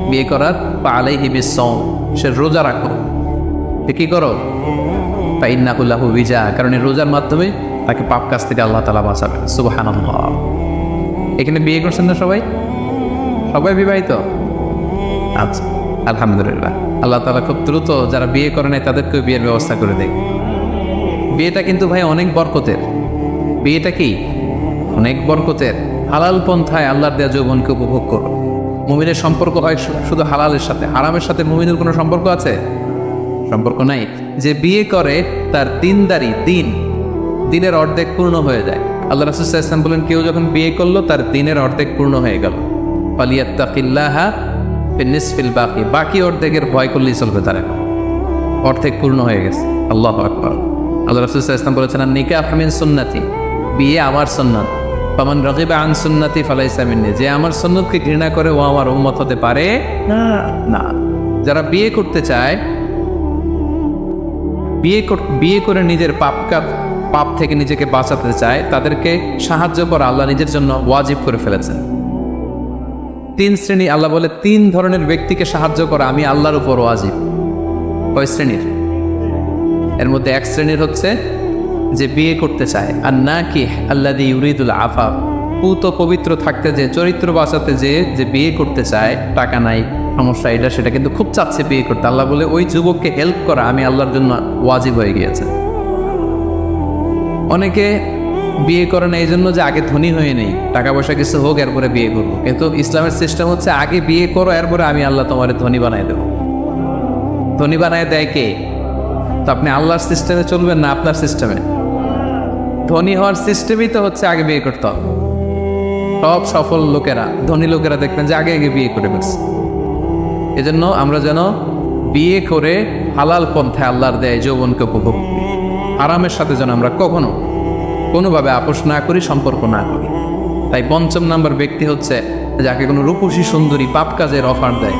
বিয়ে করার, ফাআলাইহি বিস-সাওম, সে রোজা রাখো। কি করো? ফাইন্নাহু লাহু বিজা, কারণ এই রোজার মাধ্যমে তাকে পাপ কাজ থেকে আল্লাহ তাআলা বাঁচাবেন। সুবহানাল্লাহ। এখানে বিয়ে করছেন না সবাই? সবাই বিবাহিত? আচ্ছা, আলহামদুলিল্লাহ। আল্লাহ তাআলা খুব দ্রুত যারা বিয়ে করে নাই তাদেরকেও বিয়ের ব্যবস্থা করে দেয়। বিয়েটা কিন্তু ভাই অনেক বরকতের। বিয়েটা কি অনেক বরকতের। হালাল পন্থায় আল্লাহর দেয়া যৌবনকে উপভোগ করো। মুমিনের সম্পর্ক হয় শুধু হালালের সাথে, হারামের সাথে মুমিনের কোনো সম্পর্ক আছে? সম্পর্ক নাই। যে বিয়ে করে তার দিনের অর্ধেক পূর্ণ হয়ে যায়। আল্লাহ রাসূল সাল্লাল্লাহু আলাইহি ওয়াসাল্লাম বলেন, কেউ যখন বিয়ে করলো তার দিনের অর্ধেক পূর্ণ হয়ে গেল। ফালিয়াত্তাকিল্লাহা ফিন্নিসফিল বাকি, বাকি অর্ধেকের ভয় করলেই চলবে, তার অর্ধেক পূর্ণ হয়ে গেছে। আল্লাহু আকবার। আল্লাহ রাসূল সাল্লাল্লাহু আলাইহি ওয়াসাল্লাম বলেছেন, নিকাহ মিন সুন্নতি, বিয়ে আমার সুন্নাত। ফামান রাগিবা আন সুন্নতি ফালাইসা মিন্নি, যে আমার সুন্নতকে ঘৃণা করে ও আমার উম্মত হতে পারে না। যারা বিয়ে করতে চায়, বিয়ে করে নিজের পাপ থেকে নিজেকে বাঁচাতে চায়, তাদেরকে সাহায্য করা আল্লাহ নিজের জন্য ওয়াজিব করে ফেলেছেন। 3 শ্রেণী আল্লাহ বলে, 3 ধরনের ব্যক্তিকে সাহায্য করা আমি আল্লাহর উপর ওয়াজিব। কয় শ্রেণীর? এর মধ্যে 1 শ্রেণীর হচ্ছে যে বিয়ে করতে চায়, আর নাকি আল্লাযী ইউরিদুল আফাফ, পুত পবিত্র থাকতে যে, চরিত্র বাঁচাতে যে বিয়ে করতে চায়, টাকা নাই, সমস্যা এটা সেটা, কিন্তু খুব চাচ্ছে বিয়ে করতে। আল্লাহ বলে ওই যুবককে হেল্প করা আমি আল্লাহর জন্য ওয়াজিব হয়ে গিয়েছে। অনেকে বিয়ে করে না এই জন্য যে আগে ধনী হয়ে নেই, টাকা পয়সা কিছু হোক এরপরে বিয়ে করবো। কিন্তু ইসলামের সিস্টেম হচ্ছে আগে বিয়ে করো, এরপরে আমি আল্লাহ তোমার ধনী বানায় দেবো। ধনী বানায় দেয় কে? তো আপনি আল্লাহর সিস্টেমে চলবেন না আপনার সিস্টেমে? ধনী হওয়ার সিস্টেমই তো হচ্ছে আগে বিয়ে করতে হবে। সব সফল লোকেরা, ধনী লোকেরা দেখবেন যে আগে বিয়ে করে ফেলছে। এজন্য আমরা যেন বিয়ে করে হালাল পন্থায় আল্লাহর দেয় যৌবনকে উপভোগ করি। আরামের সাথে যেন আমরা কখনো কোনোভাবে আপোষ না করি, সম্পর্ক না করি। তাই 5ম নাম্বার ব্যক্তি হচ্ছে যাকে কোনো রূপসী সুন্দরী পাপ কাজের অফার দেয়,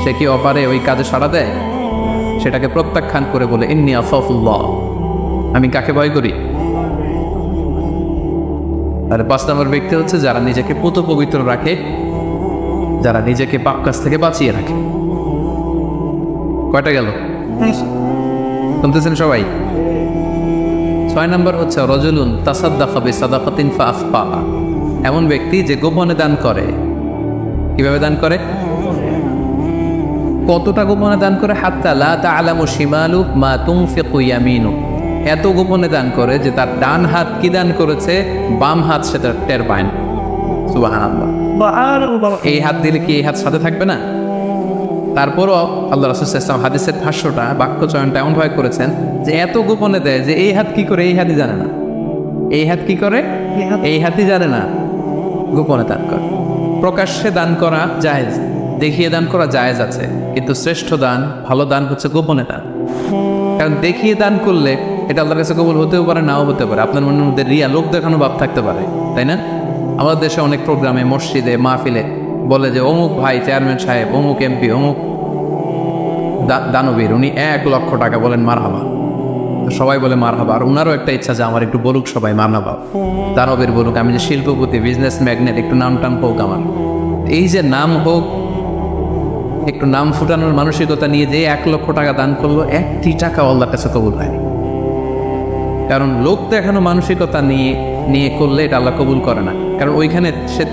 সে কি অফারে ওই কাজে সাড়া দেয়? সেটাকে প্রত্যাখ্যান করে বলে, ইন্নী আখাফুল্লাহ, আমি কাকে ভয় করি? আর 5 নম্বর ব্যক্তি হচ্ছে যারা নিজেকে পুত পবিত্র রাখে, যারা নিজেকে পাপ কাজ থেকে বাঁচিয়ে রাখে। কয়টা গেল? শুনতেছেন সবাই? 6 নম্বর হচ্ছে রাজুলুন তাসাদ্দাকা বিসাদাকাতিন ফাআখফাহা, এমন ব্যক্তি যে গোপনে দান করে। কিভাবে দান করে? কতটা গোপনে দান করে? হাত্তা লা তা'লামু শিমালু মা তুনফিকু ইয়ামিনু, এত গোপনে দান করে যে তার ডান হাত কি দান করেছে বাম হাত সেটা টের পায় না। সুবহানাল্লাহ। এই হাত দিলে কি এই হাত সাথে থাকবে না? তারপরও আল্লাহ রাসূল সাল্লাল্লাহু আলাইহি ওয়াসাল্লাম হাদিসের ভাষ্যটা, বাক্য চয়নটা এমনভাবে করেছেন যে এত গোপনে দেয় যে এই হাত কি করে এই হাতই জানে না। এই হাত কি করে এই হাতই জানে না। গোপনে দান করে। প্রকাশ্যে দান করা জায়েজ, দেখিয়ে দান করা জায়েজ আছে, কিন্তু শ্রেষ্ঠ দান, ভালো দান হচ্ছে গোপনে দান। কারণ দেখিয়ে দান করলে এটা আল্লাহর কাছে কবুল হতেও পারে, নাও হতে পারে। আপনার মনের মধ্যে রিয়া, লোক দেখানো ভাব থাকতে পারে, তাই না? আমাদের দেশে অনেক প্রোগ্রামে, মসজিদে, মাহফিলে বলে যে অমুক ভাই চেয়ারম্যান সাহেব, অমুক এমপি, অমুক দানবীর, উনি 1 লক্ষ টাকা, বলেন মারহাবা। তো সবাই বলে মারহাবা, আর উনারও একটা ইচ্ছা যে আমার একটু বলুক সবাই মারহাবা, দানবীর বলুক, আমি যে শিল্পপতি, বিজনেস ম্যাগনেট, একটু নাম টাম হোক আমার। এই যে নাম হোক, একটু নাম ফুটানোর মানসিকতা নিয়ে যে 1 লক্ষ টাকা দান করলো, 1টি টাকা আল্লাহর কাছে কবুল হয়। কারণ লোক দেখানো মানসিকতা নিয়ে করলে এটা আল্লাহ কবুল করে না। কারণ ওইখানে সে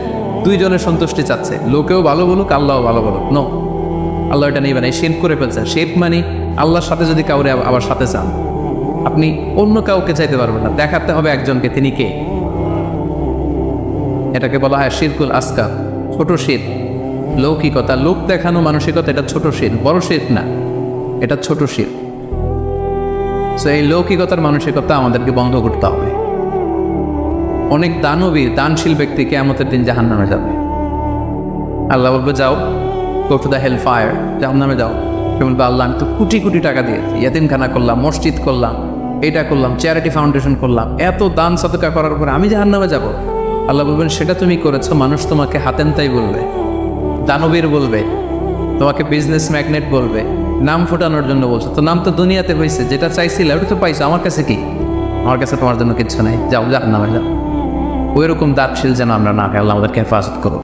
2 জনের সন্তুষ্টি চাচ্ছে, লোকেও ভালো বলুক, আল্লাহও ভালো বলুক। নো, আল্লাহ এটা নেবেন। এই শেপ করে ফেলছেন। শেপ মানে আল্লাহর সাথে যদি কাউরে আবার সাথে চান, আপনি অন্য কাউকে চাইতে পারবেন না, দেখাতে হবে একজনকে, তিনি কে। এটাকে বলা হয় শিরকুল আসগার, ছোট শির, লৌকিকতা, লোক দেখানো মানসিকতা। এটা ছোট শির, বড় শির না, এটা ছোট শির। সো এই লৌকিকতার মানসিকতা আমাদেরকে বন্ধ করতে হবে। অনেক দানবীর, দানশীল ব্যক্তি কিয়ামতের দিন জাহান্নামে যাবে। আল্লাহ বলবে যাও, go to the hell fire, জাহান্নামে যাও। সে বলবে আল্লাহ আমি তো কোটি কোটি টাকা দিয়েছি, ইয়াতিমখানা করলাম, মসজিদ করলাম, এটা করলাম, চ্যারিটি ফাউন্ডেশন করলাম, এত দান সাদকা করার পরে আমি জাহান্নামে যাব? আল্লাহ বলবেন সেটা তুমি করেছো, মানুষ তোমাকে হাতেনতাই বলবে, দানবীর বলবে, তোমাকে বিজনেস ম্যাগনেট বলবে, নাম ফোটানোর জন্য বলছো। তো নাম তো দুনিয়াতে হয়েছে, যেটা চাইছিলে ওটা তো পাইছো, আমার কাছে কি? আমার কাছে তোমার জন্য কিচ্ছু নাই, যাও জাহান্নামে যাও। ওই রকম দানশীল যেন আমরা না হয়, আল্লাহ আমাদেরকে হেফাজত করো।